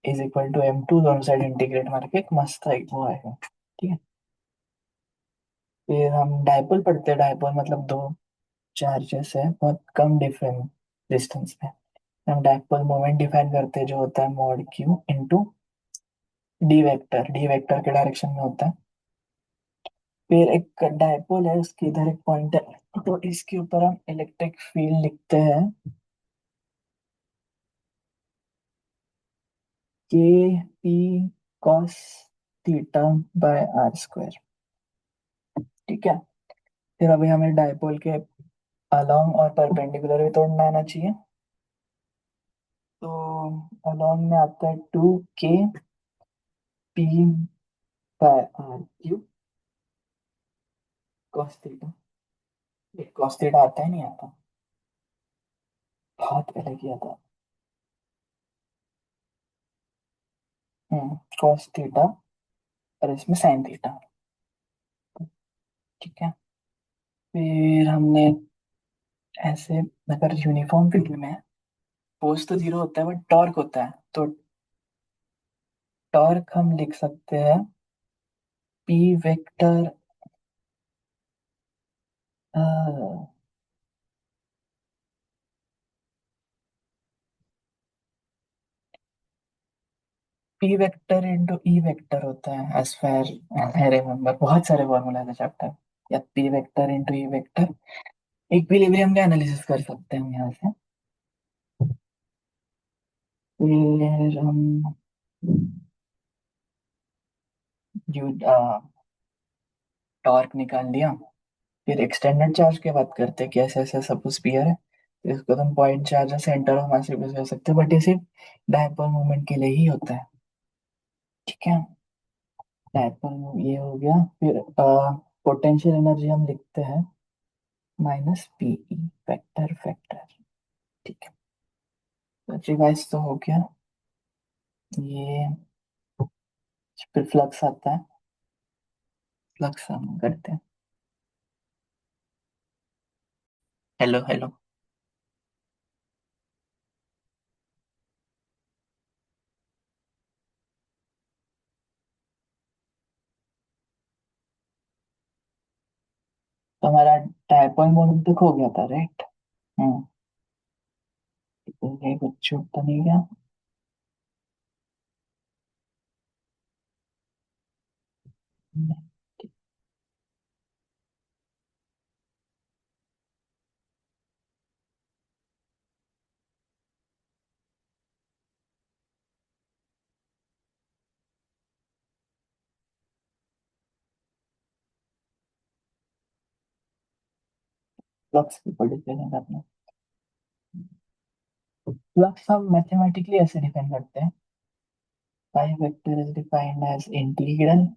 is equal to m2। दोनों साइड इंटीग्रेट मार के एक मस्त एक वो आएगा। ठीक है, फिर हम डायपोल पढ़ते हैं। डायपोल मतलब दो चार्जेस है बहुत कम डिफरेंस डिस्टेंस पे। हम डायपोल मोमेंट डिफाइन करते हैं जो होता है mod Q into D vector. D vector के डायरेक्शन में होता है। फिर एक डायपोल है, उसके इधर एक पॉइंट है, तो इसके ऊपर हम इलेक्ट्रिक फील्ड लिखते हैं K P cos theta by R square. ठीक है, फिर अभी हमें डायपोल के अलोंग और परपेंडिकुलर भी तोड़ना आना चाहिए। तो अलोंग में आता है 2 k P by R cube cos theta. ये कॉस थीटा आता है नहीं आता? बहुत पहले किया था। कॉस थीटा, और इसमें साइन थीटा। ठीक है, फिर हमने ऐसे, अगर यूनिफॉर्म फील्ड में फोर्स तो जीरो होता है बट टॉर्क होता है, तो टॉर्क हम लिख सकते हैं P vector. P vector into E vector होता है एज फार आई रिमेम्बर। बहुत सारे फॉर्मूला है चैप्टर। या P vector into E vector. Equilibrium का एनालिसिस कर सकते हैं हम यहाँ से। फिर हम यू टॉर्क निकाल लिया। फिर एक्सटेंडेड चार्ज की बात करते हैं कि ऐसे ऐसे सपोज स्पीयर है, तो इसको तुम पॉइंट चार्ज या सेंटर ऑफ मास रिप्रेजेंट कर सकते हो, बट ये सिर्फ डायपोल मोमेंट के लिए ही होता है। ठीक है, डायपोल ये हो गया। फिर पोटेंशियल एनर्जी हम लिखते हैं माइनस पीई, वेक्टर वेक्टर। ठीक है, तो रिवाइज तो हो गया ये। फिर फ्लक्स आता है, फ्लक्स हम करते हैं। Hello hello. तो हमारा डायपोल मोमेंट तक हो गया था, राइट? हम्म। तो ये कुछ छूट तो नहीं गया? फ्लक्स की बड़ी चीजें करना। फ्लक्स हम मैथमेटिकली ऐसे डिफाइन करते हैं। Pi vector is defined as integral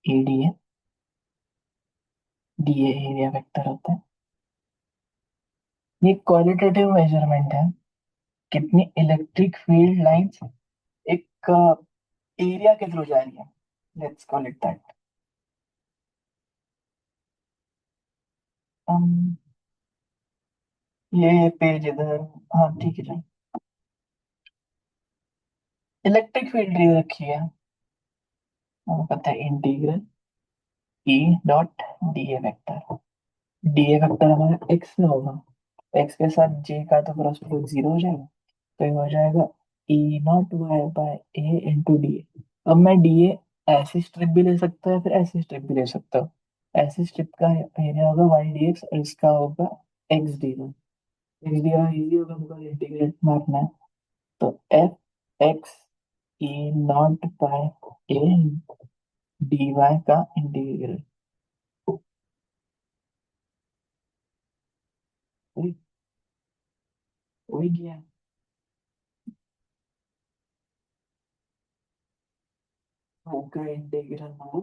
E D A. D A area vector होता है। ये क्वालिटेटिव मेजरमेंट है, कितनी इलेक्ट्रिक फील्ड लाइंस एक एरिया के थ्रू जा रही है। Let's call it that. हम ये पेज इधर। हाँ ठीक है, चलो। इलेक्ट्रिक फील्ड दे रखी है, हमें पता है integral E dot D A vector. D A vector हमारा एक्स में होगा, एक्स के साथ जे का तो क्रॉस प्रोडक्ट जीरो हो जाएगा। तो ये हो जाएगा E naught Y by A into D A. अब मैं डी ए ऐसी स्ट्रिप भी ले सकता हूँ, फिर ऐसी स्ट्रिप भी ले सकता हूँ। ऐसी स्ट्रिप का एरिया होगा वाई डी एक्स, और इसका होगा X D Y. X D Y easy होगा बिकॉज इंटीग्रेट मारना है। तो F X E naught by A D Y का इंटीग्रल। वही वही किया। का इंटीग्रल मारो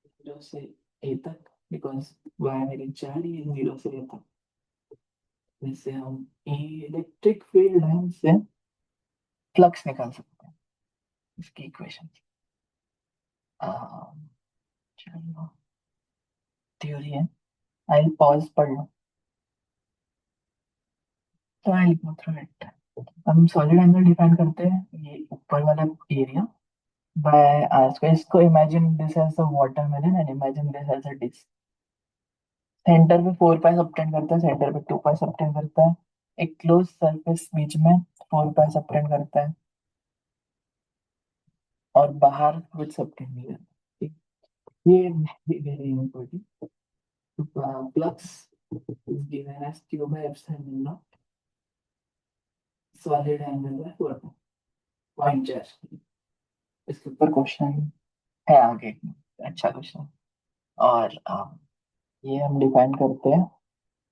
जीरो से ए तक, बिकॉज वाई मेरी जा रही है जीरो से ए तक। जैसे हम इलेक्ट्रिक फील्ड लाइन से फ्लक्स निकाल सकते हैं, इसकी इक्वेशन। चलो, थ्योरी है। आई पॉज पढ़ लो। तो आई गो थ्रू इट। हम सॉलिड एंगल डिफाइन करते हैं, ये ऊपर वाला एरिया बाय आर स्क्वायर। इसको imagine this as the watermelon and imagine this as a disc. Centre पे 4 पाई सबटेंड करता है, सेंटर पे 2 पाई सबटेंड करता है। एक क्लोज सरफेस बीच में 4 पाई सबटेंड करता है, और बाहर कुछ सबटेंड नहीं करता। ठीक? ये very important. Flux is given as Q by epsilon naught solid angle by 4 pi point charge. इसके ऊपर क्वेश्चन है आगे, अच्छा क्वेश्चन। और ये हम डिफाइन करते हैं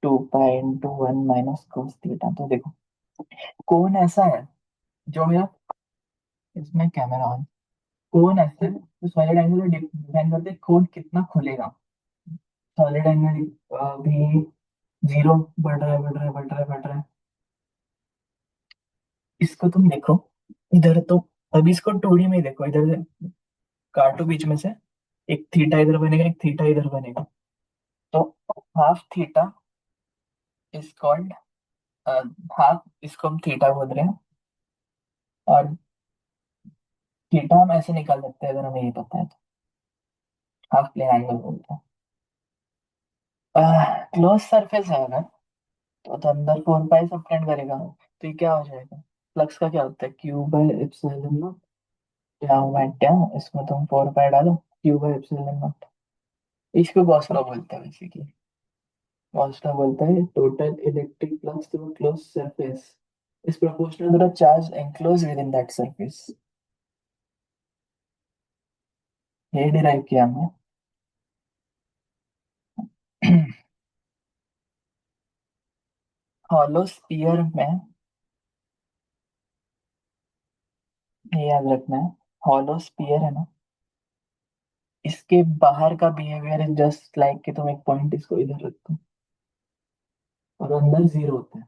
2 pi into 1 minus cos theta. तो देखो, कौन ऐसा है जो मेरा, इसमें कैमरा ऑन, कौन ऐसा है जो सॉलिड एंगल डिफाइन करते हैं कौन कितना खुलेगा। सॉलिड एंगल भी जीरो, बढ़ रहा है बढ़ रहा है बढ़ रहा है बढ़ रहा है। इसको तुम देखो इधर तो, अभी इसको 2D में ही देखो, इधर से काटो बीच में से, एक थीटा इधर बनेगा एक थीटा इधर बनेगा। तो half theta is called, half इसको हम थीटा बोल रहे हैं, और थीटा हम ऐसे निकाल सकते हैं अगर हमें ये पता है तो, हाफ प्लेन एंगल बोलते हैं। क्लोज सरफेस है अगर, तो अंदर 4 पाई सब टेंड करेगा, तो ये क्या हो जाएगा? फ्लक्स का क्या होता है, Q by epsilon naught tau by tau. इसमें तुम 4 पाई डालो, क्यू बाय एप्सिलॉन नॉट। इसको गॉस लॉ बोलते हैं बेसिकली। गॉस लॉ बोलता है total electric flux through close surface is proportional to the charge enclose with in that surface. ये derive किया हमने। हॉलो स्फीयर में, ये याद रखना है, हॉलो स्फीयर है ना, इसके बाहर का बिहेवियर इज जस्ट लाइक कि तुम एक पॉइंट इसको इधर रख दो और अंदर जीरो होता है।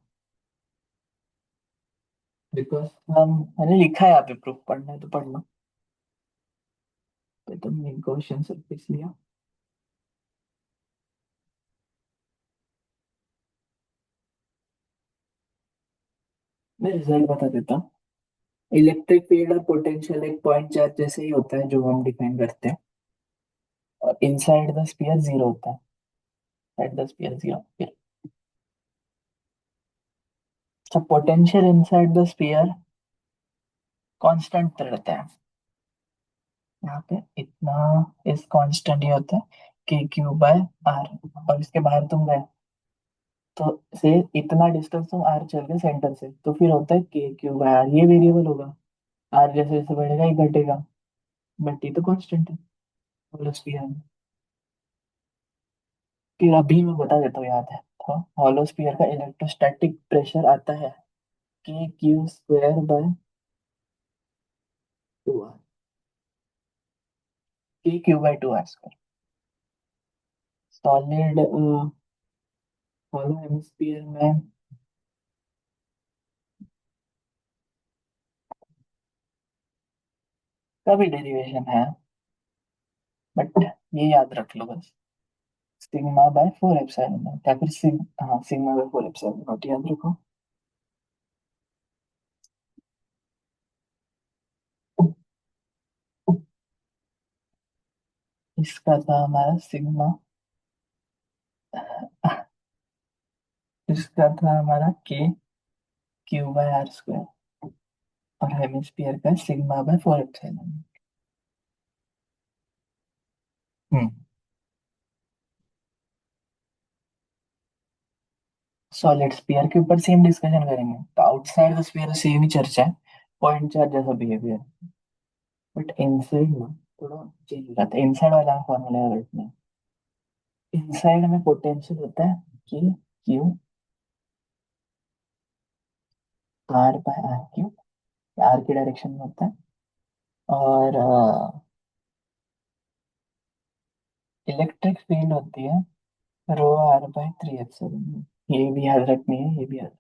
बिकॉज हम मैंने लिखा है यहाँ पे, प्रूफ पढ़ना है तो पढ़ लो। तो तुमने गॉसियन सरफेस लिया। मैं रिजल्ट बता देता हूँ। इलेक्ट्रिक फील्ड और पोटेंशियल एक पॉइंट चार्ज जैसे ही होता है जो हम डिफाइन करते हैं। और इनसाइड द स्फीयर जीरो होता है। At the sphere zero. तो potential inside the sphere constant रहता है। यहाँ पे इतना इस कांस्टेंट ही होता है, के क्यू बाय आर। और इसके बाहर तुम गए तो से इतना डिस्टेंस तुम आर चल गए सेंटर से, तो फिर होता है के क्यू बाय आर। ये वेरिएबल होगा, आर जैसे जैसे बढ़ेगा ये घटेगा, बट ये तो कांस्टेंट है होलो स्फीयर में। फिर अभी मैं बता देता हूँ, याद है तो होलो स्फीयर का इलेक्ट्रोस्टैटिक प्रेशर आता है K Q square by two R. K Q by two R square. Solid hollow hemisphere में का भी डेरिवेशन है, बट ये याद रख लो बस। Sigma by four epsilon not, या फिर हाँ sigma by four epsilon not याद रखो। इसका था हमारा सिग्मा, इसका था हमारा के क्यू बाय आर स्क्वायर। और हेमिस्फीयर का sigma by four epsilon. Hmm. Solid sphere के ऊपर सेम डिस्कशन करेंगे, तो आउटसाइड द स्फीयर सेम ही चर्चा है, पॉइंट चार्ज जैसा बिहेवियर। बट इनसाइड ना थोड़ा चेंज हो जाता है, इनसाइड वाला फॉर्मूला रटना। इनसाइड में पोटेंशियल होता है कि Q R by R Q, R की डायरेक्शन में होता है। और इलेक्ट्रिक फील्ड होती है rho R by three epsilon. ये भी याद रखनी है, ये भी याद।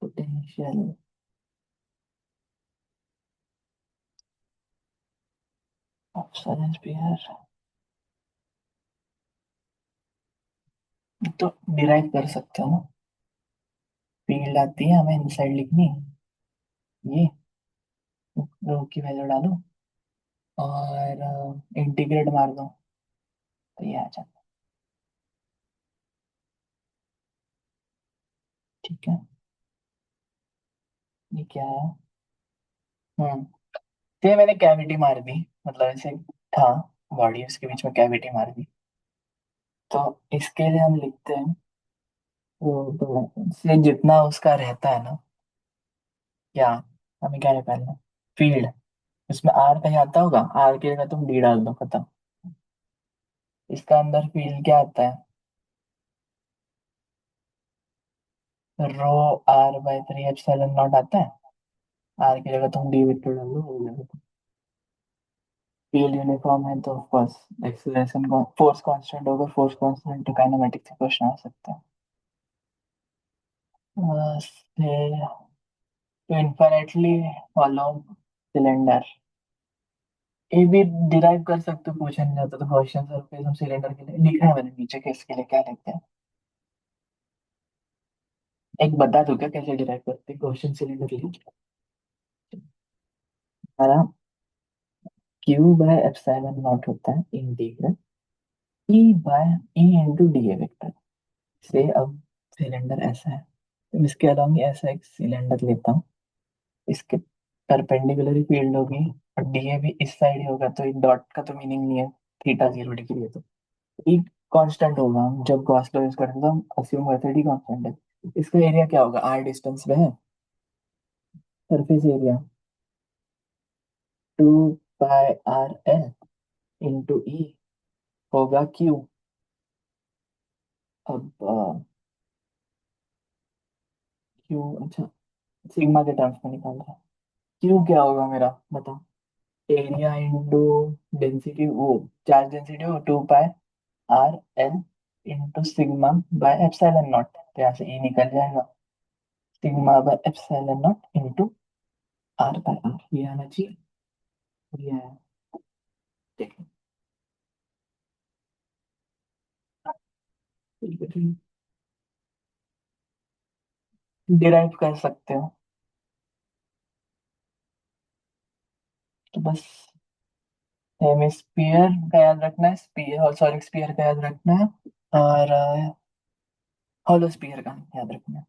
पोटेंशियल ऑप्शन स्फीयर तो डिराइव कर सकते हो ना। फील्ड आती है हमें इनसाइड लिखनी, ये रो की वैल्यू डालो और इंटीग्रेट मार दो, तो ये आ जाता है। ठीक है। ये क्या है? हम्म। ये मैंने कैविटी मार दी, मतलब ऐसे था बॉडी, उसके बीच में कैविटी मार दी। तो इसके लिए हम लिखते हैं तो से जितना उसका रहता है ना, क्या हमें क्या निकालना, फील्ड। इसमें आर कहीं आता होगा, आर की जगह तुम डी डाल दो, खत्म। इसका अंदर फील्ड क्या आता है, rho R by three epsilon naught आता है। आर की जगह तुम डी वेक्टर डाल दो, हो गया। फील्ड यूनिफॉर्म है तो ऑफ कोर्स एक्सीलरेशन को फोर्स कांस्टेंट होगा, फोर्स कांस्टेंट तो काइनेमेटिक्स से क्वेश्चन आ सकता है। से तो इन्फिनेटली हॉलो सिलेंडर, ये भी डिराइव कर सकते हो, पूछा नहीं जाता तो क्वेश्चन सरफेस हम सिलेंडर के लिए लिखा है मैंने नीचे के, इसके लिए क्या लिखते हैं। एक बता दूं क्या कैसे डिराइव करते हैं क्वेश्चन सिलेंडर के लिए। हमारा क्यू बाय एप्सिलॉन नॉट होता है इंटीग्रल ई बाय ई इंटू डी ए वेक्टर। से अब सिलेंडर ऐसा है, तो मैं इसके अलावा ऐसा एक सिलेंडर लेता हूँ, इसके परपेंडिकुलर फील्ड होगी और डीए भी इस साइड ही होगा, तो एक डॉट का तो मीनिंग नहीं है, थीटा जीरो डिग्री है तो ई कांस्टेंट होगा। हम जब गॉस लॉ यूज करते हैं तो हम अज्यूम करते हैं डी कांस्टेंट है। इसका एरिया क्या होगा, आर डिस्टेंस में है, surface area two pi R L into E होगा क्यू। अब क्यू अच्छा, सिग्मा के टर्म्स में निकाल रहा है। क्यू क्या होगा मेरा बताओ। एरिया इंटू डेंसिटी, वो चार्ज डेंसिटी हो 2 pi R L into sigma by epsilon naught, तो यहाँ से ई निकल जाएगा। Sigma by epsilon naught into R by R, ये आना चाहिए। ये है, देखो डिराइव कर सकते हो। तो बस हेमिस्फीयर का याद रखना है, स्पीयर, सॉरी स्पीयर का याद रखना है, और हॉलो स्पीयर का याद रखना है।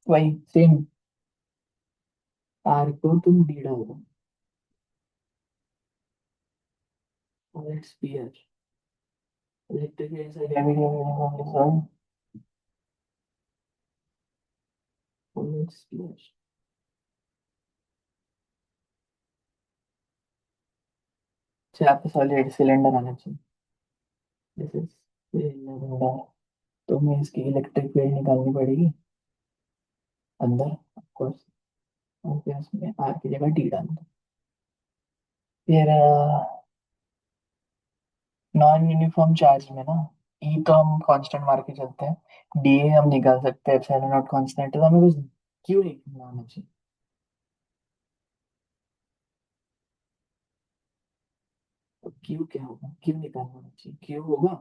वही सेम, आर को तुम डी डाल दो, और स्पीयर इलेक्ट्रिक से ग्रेविटी स्पीयर। अच्छा आपको सॉलिड सिलेंडर आना चाहिए। दिस इज सिलेंडर, तो हमें इसकी इलेक्ट्रिक फील्ड निकालनी पड़ेगी अंदर, ऑफ कोर्स। और फिर उसमें आर की जगह डी डाल दो। फिर नॉन यूनिफॉर्म चार्ज में ना, ई तो हम कांस्टेंट मार के चलते हैं, डी हम निकाल सकते हैं, एप्सिलॉन नॉट कांस्टेंट है, तो हमें बस क्यू निकालना आना चाहिए। तो क्यू क्या होगा, क्यू निकालना आना चाहिए। क्यू होगा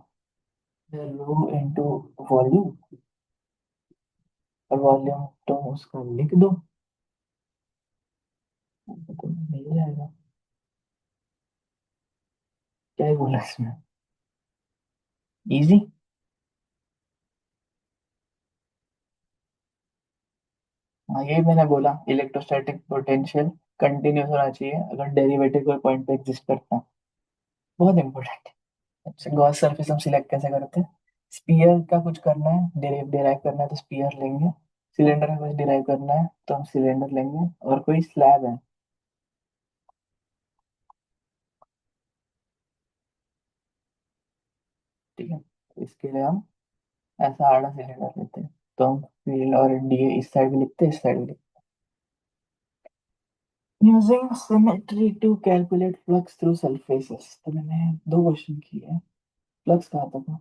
रो इंटू वॉल्यूम, और वॉल्यूम तो उसका लिख दो, तो मिल जाएगा। क्या ही बोला इसमें, इजी। हाँ यही मैंने बोला, इलेक्ट्रोस्टैटिक पोटेंशियल कंटिन्यूस होना चाहिए अगर डेरिवेटिव कोई पॉइंट पे एग्जिस्ट करता है, बहुत इंपॉर्टेंट है। अच्छा गॉस सर्फेस हम सिलेक्ट कैसे करते हैं, स्पीयर का कुछ करना है, डिराइव करना है तो स्पीयर लेंगे, सिलेंडर का कुछ डिराइव करना है तो हम सिलेंडर लेंगे, और कोई स्लैब है, ठीक है, तो इसके लिए हम ऐसा आड़ा सिलेंडर लेते हैं, तो हम फील्ड और डी इस साइड भी लिखते हैं, इस साइड भी लिखते हैं। Using symmetry to calculate flux through surfaces, तो मैंने दो क्वेश्चन किए हैं। फ्लक्स कहा था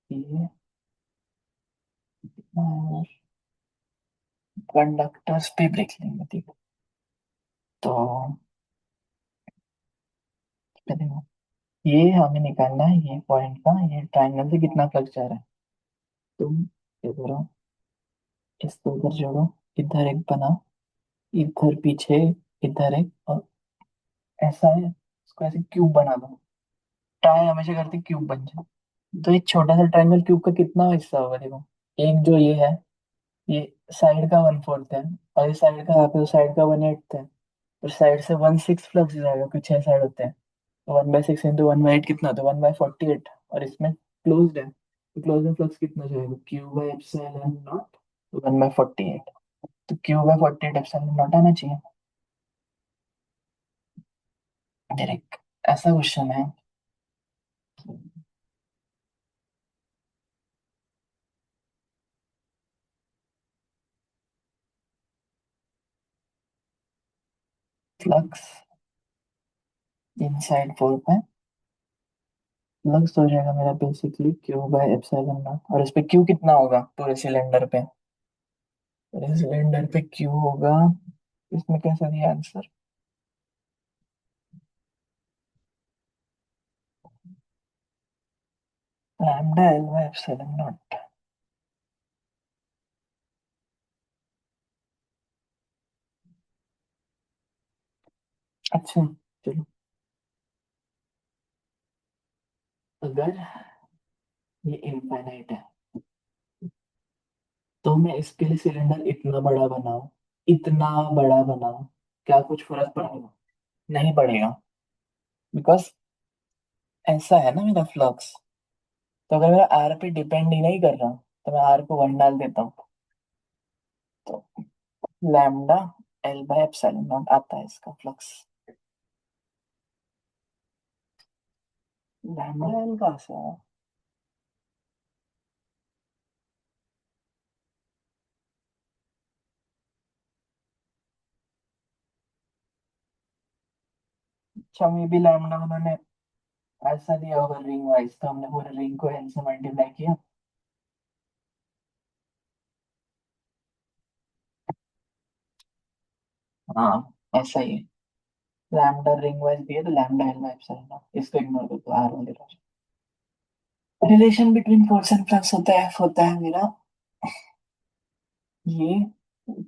ये, और कंडक्टर्स पे ब्रेक लेंगे, ठीक है। तो पहले ये हमें निकालना है, ये पॉइंट का, ये ट्राइंगल से कितना फ्लक्स जा रहा है। तुम क्या करो, इसको उधर जोड़ो, इधर एक बनाओ, इधर पीछे, इधर एक, और ऐसा है, इसको ऐसे क्यूब बना दो। ट्राई हमेशा करते क्यूब बन जाए। तो एक छोटा सा ट्राइंगल क्यूब का कितना हिस्सा होगा देखो, एक जो ये है, ये साइड का 1/4 है, और ये साइड का, यहाँ पे साइड का 1/8 है, तो साइड से 1/6 फ्लक्स जाएगा, कुछ 6 साइड होते हैं, तो 1/6 इंटू 1/8 कितना, तो 1/48, और इसमें क्लोज्ड है, तो क्लोज में फ्लक्स कितना जाएगा, क्यू बाई एप्सिलॉन नॉट 1/48, तो क्यू बाई 48 एप्सिलॉन नॉट आना चाहिए डायरेक्ट। ऐसा क्वेश्चन है। फ्लक्स इनसाइड 4 पाई, फ्लक्स हो जाएगा मेरा basically Q by epsilon not, और इस पे क्यू कितना होगा पूरे सिलेंडर पे, पूरे सिलेंडर पे क्यू होगा, इसमें कैसा दिया answer, lambda L by epsilon not. अच्छा चलो, अगर ये इनफाइनाइट है, तो मैं इसके लिए सिलेंडर इतना बड़ा बनाऊं, इतना बड़ा बनाऊं, क्या कुछ फर्क पड़ेगा, नहीं पड़ेगा, बिकॉज ऐसा है ना मेरा फ्लक्स। तो अगर मेरा आर पे डिपेंड ही नहीं कर रहा, तो मैं आर को 1 डाल देता हूँ, तो lambda L by epsilon naught आता है इसका फ्लक्स। लैम्डा एल का सा, अच्छा मे बी लैम्डा उन्होंने ऐसा दिया होगा रिंग वाइज, तो हमने पूरे रिंग को n से मल्टीप्लाई किया। हाँ ऐसा ही है। लैम्डा रिंग वाइज दिया तो लैम्डा एल बाय एप्सिलॉन, इसको इग्नोर कर दो, आर वाले relation between force and flux होता है, होता है मेरा ये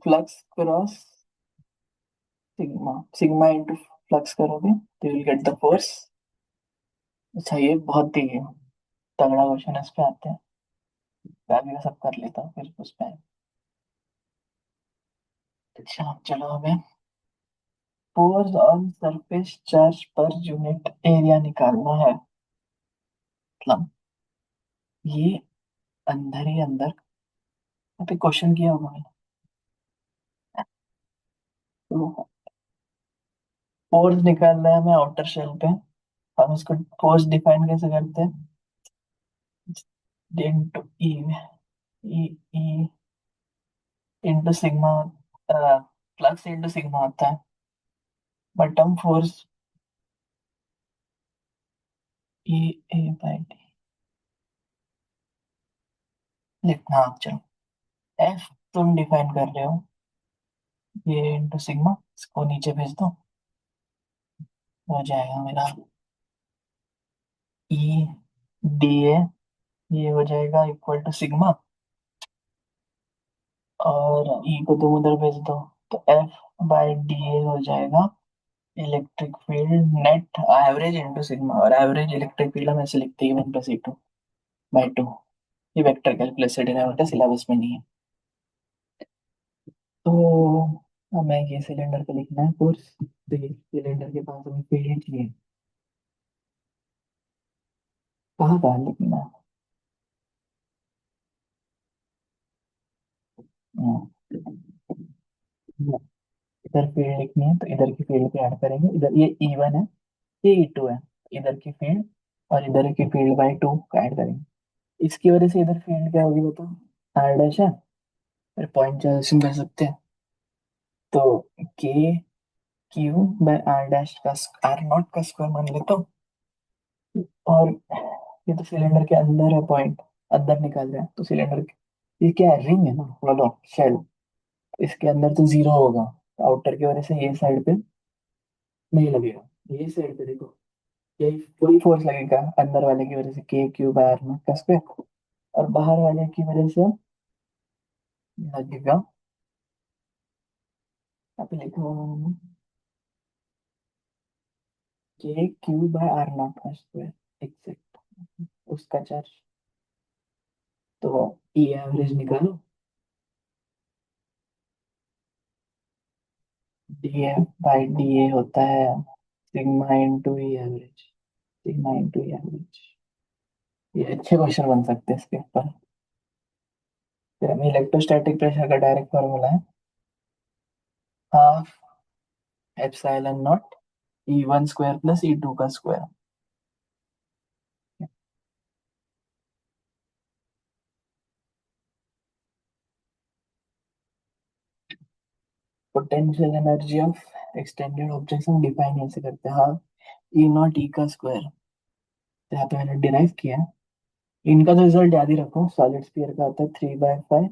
flux cross sigma, sigma into flux करोगे तो you will get the force. अच्छा ये बहुत ही तगड़ा क्वेश्चन है, इस पे आते हैं। मैं भी सब कर लेता हूँ फिर उस पे। अच्छा चलो हमें force on surface charge per unit area निकालना है। मतलब ये अंदर ही अंदर अभी क्वेश्चन किया होगा मैंने। तो फोर्स निकालना है हमें आउटर शेल पे। हम इसको फोर्स डिफाइन कैसे करते हैं, into E, E E into sigma, flux into sigma होता है, बट हम force E A by D लिखना। हाँ चलो, एफ तुम डिफाइन कर रहे हो, ये इंटू सिग्मा, इसको नीचे भेज दो, हो जाएगा मेरा ई डी ए, ये हो जाएगा इक्वल टू सिग्मा, और ई को तुम उधर भेज दो, तो एफ बाई डी ए हो जाएगा electric field net average into sigma, और एवरेज इलेक्ट्रिक फील्ड हम ऐसे लिखते हैं 1 + E2/2। ये वेक्टर कैलकुलस से डिराइव होता है, सिलेबस में नहीं है। तो हमें ये सिलेंडर पे लिखना है फोर्स, तो ये सिलेंडर के पास हमें फील्ड चाहिए, कहाँ कहाँ लिखना है। हाँ, इधर फील्ड लिखनी है तो इधर की फील्ड पे ऐड करेंगे, इधर ये E1 है, ये E2 है, इधर की फील्ड और इधर की फील्ड बाई टू का ऐड करेंगे। इसकी वजह से इधर फील्ड क्या होगी बताओ, आर डैश है, फिर पॉइंट चार्ज कर सकते हैं, तो के क्यू बाय आर डैश का आर नॉट का स्क्वायर मान लेता हूँ। और ये तो सिलेंडर के अंदर है, पॉइंट अंदर निकाल रहे हैं तो सिलेंडर, ये क्या है, रिंग है ना, बोलो शेल, इसके अंदर तो जीरो होगा, आउटर की वजह से ये साइड पे नहीं लगेगा, ये साइड पे देखो, यही फुल फोर्स लगेगा अंदर वाले की वजह से, के क्यू बाय आर नॉट का स्क्वायर, और बाहर वाले की वजह से लगेगा, अब लिखो के क्यू बाय आर नॉट का स्क्वायर एग्जैक्ट, उसका चार्ज। तो ई एवरेज निकालो, D F by D A होता है सिग्मा इंटू ई एवरेज, सिग्मा इंटू ई एवरेज। ये अच्छे क्वेश्चन बन सकते हैं इसके ऊपर। फिर हमें इलेक्ट्रोस्टैटिक प्रेशर का डायरेक्ट फॉर्मूला है, half epsilon not E1 square plus E2 का square. Potential energy of extended object हम डिफाइन ऐसे करते हैं, हाफ ई नॉट ई का स्क्वायर, तो यहाँ पे मैंने डिराइव किया है। इनका तो रिजल्ट याद ही रखो, सॉलिड स्फीयर का आता है 3/5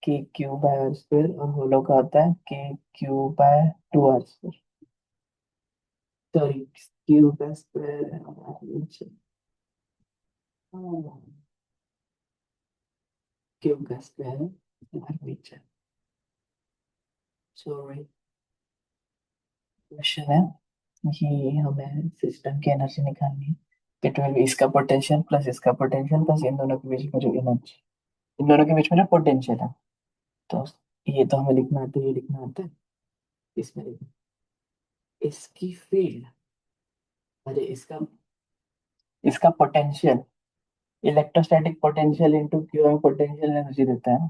के क्यू बाय आर स्क्वायर, और होलो का आता है K Q by 2 R square, sorry Q का स्क्वायर, क्यू का स्क्वायर नीचे। सॉरी, क्वेश्चन है कि हमें सिस्टम की एनर्जी निकालनी है, पेट्रोल इसका पोटेंशियल प्लस इसका पोटेंशियल प्लस इन दोनों के बीच में जो एनर्जी, इन दोनों के बीच में ना पोटेंशियल है, तो ये तो हमें लिखना आता है, ये लिखना आता है, इसमें लिखना इसकी फील्ड, अरे इसका, इसका potential, electrostatic potential into Q हमें पोटेंशियल एनर्जी देता है,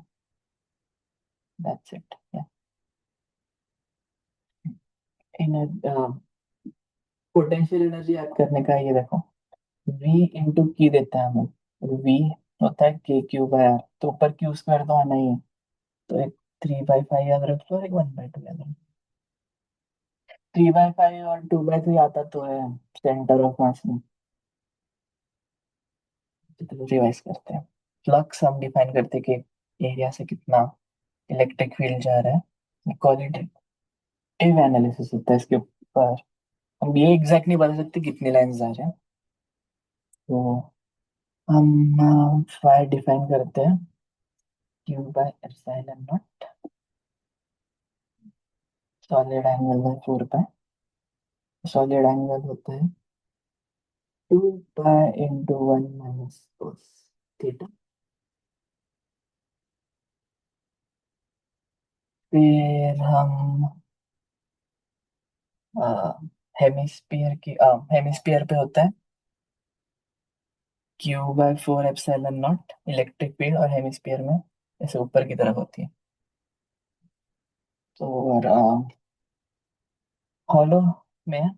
that's it. In potential energy याद करने का ये देखो, v इंटू की देता है हमें, और v होता है के क्यू बाय आर, तो ऊपर क्यू स्क्वायर तो आना ही है, तो एक 3/5 याद रख लो और एक 1/2 याद रख लो। 3/5 और 2/3 आता तो है सेंटर ऑफ मास में। चलो रिवाइज करते हैं। फ्लक्स हम डिफाइन करते हैं कि एरिया से कितना इलेक्ट्रिक फील्ड जा रहा है। क्वालिटेटिव एनालिसिस होता है इसके ऊपर। हम ये एग्जैक्ट नहीं बता सकते कितने लाइंस जा रहे हैं। तो हम फाई डिफाइन करते हैं Q by epsilon naught solid angle by 4 pi. Solid angle होता है 2 पाई इंटू 1 - cos थीटा। फिर हम हेमिस्फीयर की हेमिस्फीयर पे होता है Q/4 epsilon not electric field, और हेमिस्फीयर में ऐसे ऊपर की तरफ होती है। तो और हॉलो में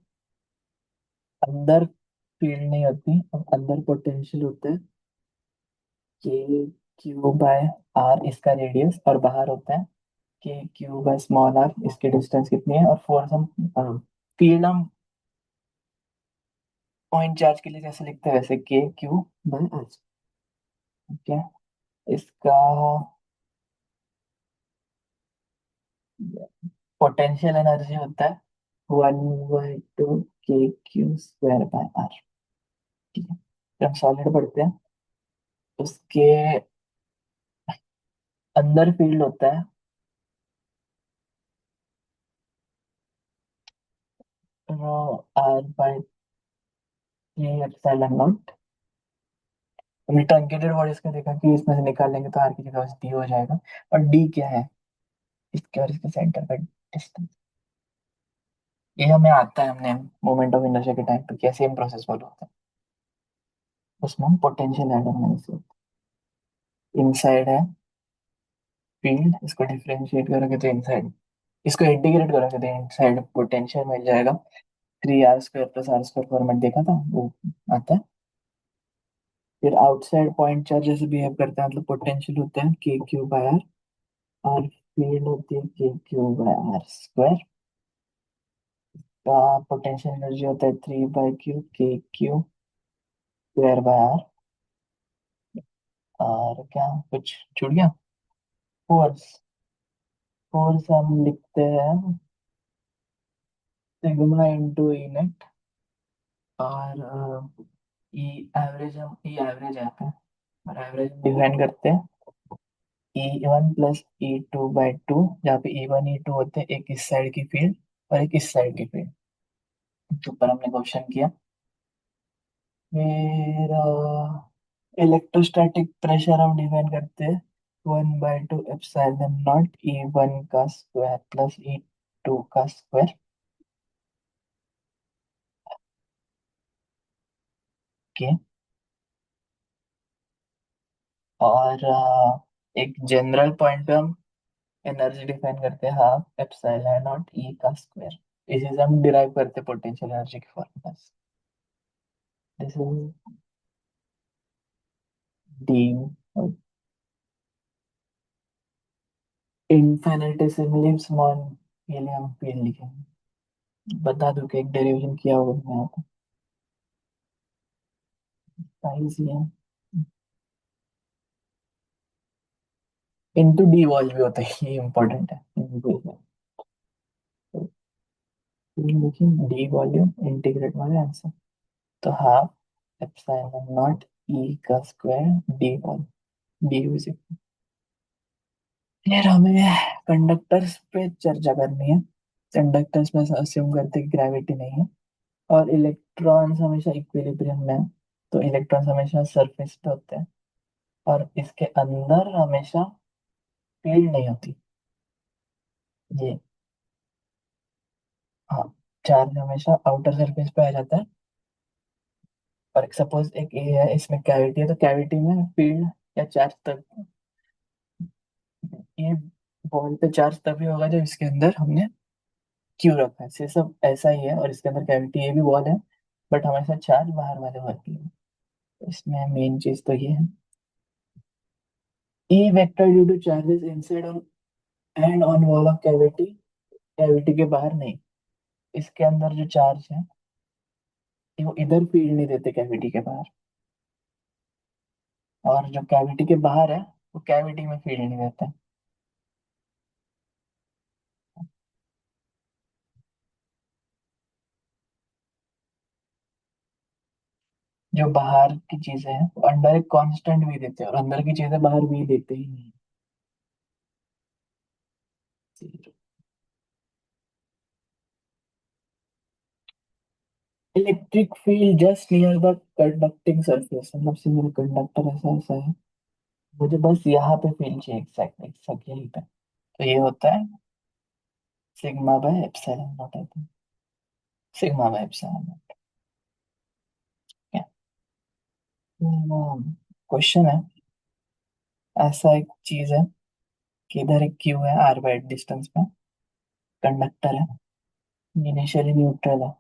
अंदर फील्ड नहीं होती, और अंदर पोटेंशियल होता है K Q/R इसका रेडियस, और बाहर होता है K Q/r इसकी डिस्टेंस कितनी है। और फोर्स हम फील्ड हम पॉइंट चार्ज के लिए जैसे लिखते हैं वैसे K Q/R। ठीक है। इसका पोटेंशियल एनर्जी होता है 1/2 KQ² बाय R। ठीक है। जब हम सॉलिड पढ़ते हैं उसके अंदर फील्ड होता है R/3 एप्सिलॉन नॉट। हमने ट्रंकेटेड बॉडीज का देखा कि इसमें से निकाल लेंगे तो आर की जगह डी हो जाएगा। और डी क्या है, इसके और इसके सेंटर का डिस्टेंस। ये हमें आता है, हमने मोमेंट ऑफ इनर्शिया के टाइम पे किया, सेम प्रोसेस फॉलो होता है। उसमें हम पोटेंशियल ऐड करना, इनसाइड है फील्ड, इसको डिफरेंशिएट करोगे तो इनसाइड, इसको इंटीग्रेट करोगे तो इनसाइड पोटेंशियल मिल जाएगा। 3r² + r² फॉर्मेट देखा था वो आता है। फिर आउटसाइड पॉइंट चार्ज जैसे बिहेव करता है, मतलब पोटेंशियल होता है K Q/R, और फील्ड होती है K Q/R²। का पोटेंशियल एनर्जी होता है 3/Q K Q² bye R। और क्या कुछ छूट गया। फोर्स, फोर्स हम लिखते हैं सिग्मा इंटू ई नेट। और ई एवरेज, हम ई एवरेज आता है, और एवरेज डिफाइन करते हैं E1 + E2/2, जहाँ पे E1 E2 होते हैं एक इस साइड की फील्ड और एक इस साइड की फील्ड। तो ऊपर हमने क्वेश्चन किया। फिर इलेक्ट्रोस्टैटिक प्रेशर हम डिफाइन करते हैं 1/2 एप्सिलॉन नॉट E1 का स्क्वायर प्लस E2 का स्क्वायर के। और एक जनरल पॉइंट पे हम एनर्जी डिफाइन करते हैं 1/2 एप्सिलॉन नॉट E का स्क्वायर। इसी से हम डिराइव करते हैं पोटेंशियल एनर्जी की formula. This is D. Infinitesimally small के लिए हम फील्ड लिखेंगे। बता दूं कि एक डेरिवेशन किया होगा मैंने यहाँ पे, साइज ये इनटू डी वॉल भी होता है, ये इंपॉर्टेंट है। लेकिन डी वॉल्यूम इंटीग्रेट वाले आंसर, तो 1/2 एप्सिलॉन नॉट ई का square D wall D is. फिर हमें कंडक्टर्स पे चर्चा करनी है। कंडक्टर्स में अज्यूम करते हैं कि ग्रेविटी नहीं है, और इलेक्ट्रॉन्स हमेशा इक्विलिब्रियम में है, तो इलेक्ट्रॉन्स हमेशा सरफेस पे होते हैं, और इसके अंदर हमेशा फील्ड नहीं होती। ये, हाँ, चार्ज हमेशा आउटर सरफेस पे आ जाता है। और सपोज एक ए है, इसमें कैविटी है, तो कैविटी में फील्ड या चार्ज तब, ये बॉल पे चार्ज तभी होगा जब इसके अंदर हमने क्यू रखा है। ये सब ऐसा ही है, और इसके अंदर कैविटी, ये भी बॉल है, बट हमेशा चार्ज बाहर वाले होती है। तो इसमें मेन चीज तो ये है, E vector due two charges inside on and on wall of cavity, cavity के बाहर नहीं। इसके अंदर जो चार्ज है ये वो इधर फील्ड नहीं देते कैविटी के बाहर, और जो कैविटी के बाहर है वो कैविटी में फील्ड नहीं देते। जो बाहर की चीजें हैं वो अंदर एक कांस्टेंट भी देते हैं, और अंदर की चीजें बाहर भी देते ही नहीं। Electric field just near the conducting surface, मतलब सिंगल कंडक्टर ऐसा ऐसा है, मुझे बस यहाँ पे फील्ड चाहिए, एग्जैक्ट एग्जैक्ट यहीं पे। तो ये होता है sigma by epsilon not, I think sigma by epsilon not. Question है, ऐसा एक चीज है कि इधर एक क्यू है आर बाय डिस्टेंस में, कंडक्टर है, इनिशियली न्यूट्रल है,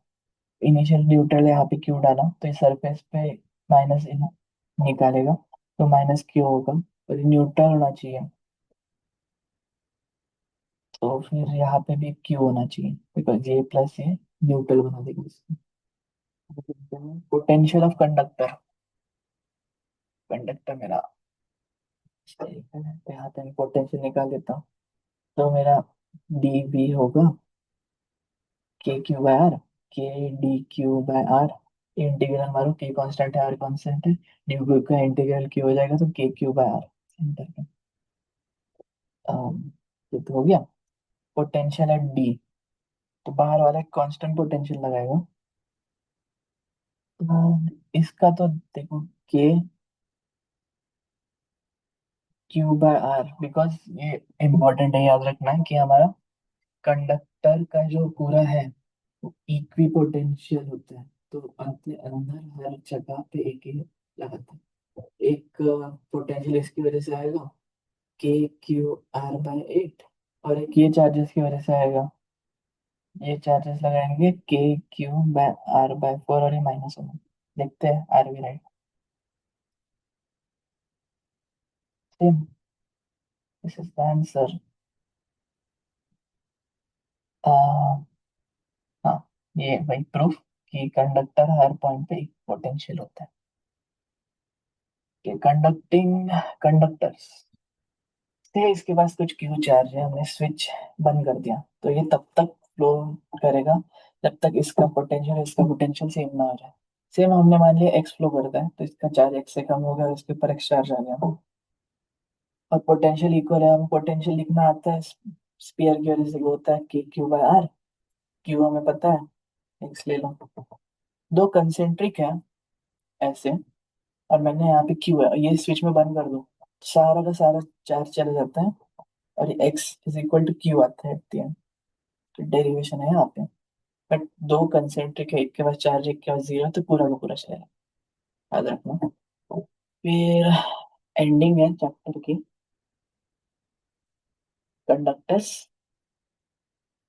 इनिशियल न्यूट्रल यहाँ पे क्यू डाला तो इस सरफेस पे माइनस निकालेगा, तो माइनस क्यू होगा, और न्यूट्रल होना चाहिए, तो फिर यहाँ पे भी क्यू होना चाहिए, बिकॉज ये प्लस ये न्यूट्रल बना देगा इसको। पोटेंशियल ऑफ कंडक्टर, कंडक्टर मेरा सही है, तो यहाँ पे मैं पोटेंशियल निकाल देता हूँ। तो मेरा डी वी होगा k Q by r, k d q by r, integral मारो, के कांस्टेंट है आर कांस्टेंट है, डी क्यू का इंटीग्रल क्यू हो जाएगा, तो के क्यू बाय आर सेंटर पे। ये तो हो गया। पोटेंशियल है डी, तो बाहर वाला एक कांस्टेंट पोटेंशियल लगाएगा। इसका तो देखो के क्यू बाय आर, बिकॉज ये इम्पोर्टेंट है, याद रखना है कि हमारा कंडक्टर का जो पूरा है वो इक्वी पोटेंशियल होता है, तो अपने अंदर हर जगह पे एक ही लगाते हैं। एक पोटेंशियल इसकी वजह से आएगा के क्यू आर बाय एट, और एक ये चार्जेस की वजह से आएगा, ये चार्जेस लगाएंगे k Q by r by four, और ये माइनस होगा, देखते हैं आर भी right. Same, this is the answer. हाँ, ये वही प्रूफ कि कंडक्टर हर पॉइंट पे पोटेंशियल होता है, कि कंडक्टिंग कंडक्टर्स से इसके पास कुछ क्यू चार्ज है, हमने स्विच बंद कर दिया, तो ये तब तक फ्लो करेगा जब तक इसका पोटेंशियल सेम ना हो जाए। सेम हमने मान लिया एक्स फ्लो करता है, तो इसका चार्ज एक्स से कम हो गया और इसके ऊपर एक्स चार्ज आ गया, और पोटेंशियल इक्वल है, हमें पोटेंशियल लिखना आता है स्पीयर की वजह से, वो होता है K Q by R, Q हमें पता है, एक्स ले लो, दो कंसेंट्रिक है ऐसे, और मैंने यहाँ पे क्यू है, ये स्विच में बंद कर दो, सारा का सारा चार्ज चला जाता है, और ये x is equal to q आता है एट द एंड, तो डेरिवेशन है यहाँ पे। बट दो कंसेंट्रिक है, एक के पास चार्ज एक के पास जीरो, तो पूरा का पूरा चलेगा, याद रखना। फिर एंडिंग है चैप्टर की, conductors,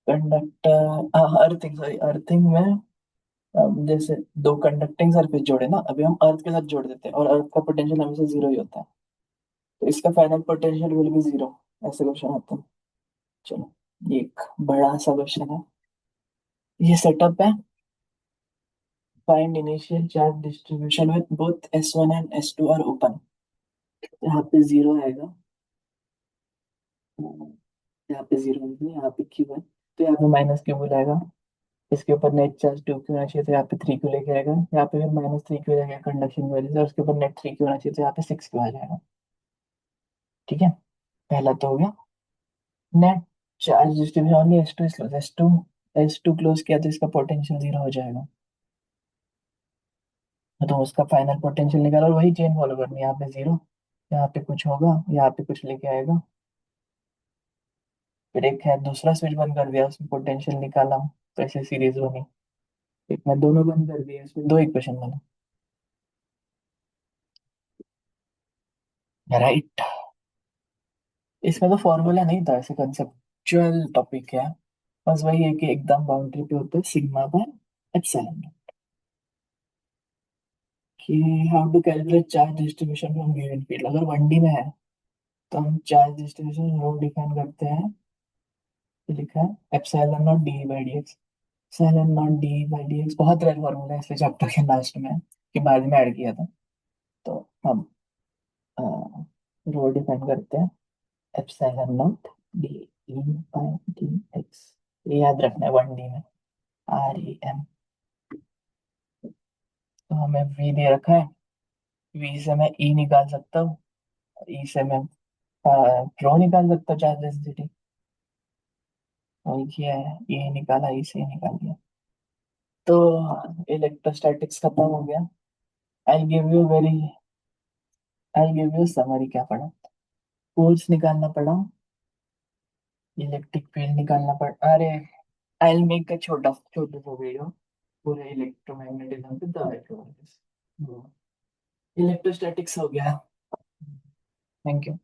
conductor earthing, sorry earthing में जैसे दो कंडक्टिंग सरफेस जोड़े ना, अभी हम अर्थ के साथ जोड़ देते हैं, और अर्थ का पोटेंशियल हमेशा जीरो ही होता है, तो इसका final potential will be zero, ऐसे क्वेश्चन आते हैं। चलो, ये एक बड़ा सा क्वेश्चन है, ये सेटअप है, find initial charge distribution with both S1 and S2 are open. यहाँ पे जीरो आएगा, यहाँ पे जीरो है, यहाँ पे क्यू है, तो यहाँ पे माइनस क्यू बुलाएगा, इसके ऊपर नेट चार्ज टू क्यू होना चाहिए, तो यहाँ पे थ्री क्यू लेके आएगा, यहाँ पे भी माइनस थ्री क्यू लगेगा कंडक्शन की वजह से, और उसके ऊपर नेट थ्री क्यू होना चाहिए, तो यहाँ पे सिक्स क्यू आ जाएगा। ठीक है, पहला तो हो गया। Net charge distribution only s two close किया तो इसका पोटेंशियल जीरो हो जाएगा, तो उसका फाइनल पोटेंशियल निकालो, और वही चेन फॉलो करनी है, यहाँ पे जीरो, यहाँ पे कुछ होगा, यहाँ पे कुछ लेके आएगा, फिर एक है दूसरा स्विच बंद कर दिया, उसमें पोटेंशियल निकाला, तो ऐसे सीरीज बनी, एक में दोनों बंद कर दिए, इसमें दो इक्वेशन बना। राइट, इसमें तो फॉर्मूला नहीं था, ऐसे कंसेप्चुअल टॉपिक है, बस वही है कि एकदम बाउंड्री पे होता है सिग्मा बाय एप्सिलॉन, कि how to calculate charge distribution from given field, अगर 1D में है तो हम चार्ज डिस्ट्रीब्यूशन रो डिफाइन करते हैं, तो लिखा है epsilon naught d by D x, sine naught d by D x बहुत रेयर फॉर्मूला है इसलिए चैप्टर के लास्ट में कि बाद में ऐड किया था। तो हम रो डिफाइन करते हैं, epsilon naught D E by D x. ये याद रखना है 1D में, REM। तो हमें v दे रखा है, v से मैं e निकाल सकता हूँ, e से मैं रो निकाल सकता हूँ, चार्ज डेंसिटी। वही किया है, e निकाला, e से निकाल दिया। तो इलेक्ट्रोस्टैटिक्स खत्म हो गया। I give you very I give you summary. क्या पढ़ा? फोर्स निकालना पड़ा, इलेक्ट्रिक फील्ड निकालना पड़ा। अरे आई मेक अ छोटा छोटा सा वीडियो पूरे इलेक्ट्रोमैग्नेटिज्म पे, द इलेक्ट्रोस्टैटिक्स हो गया। Thank you.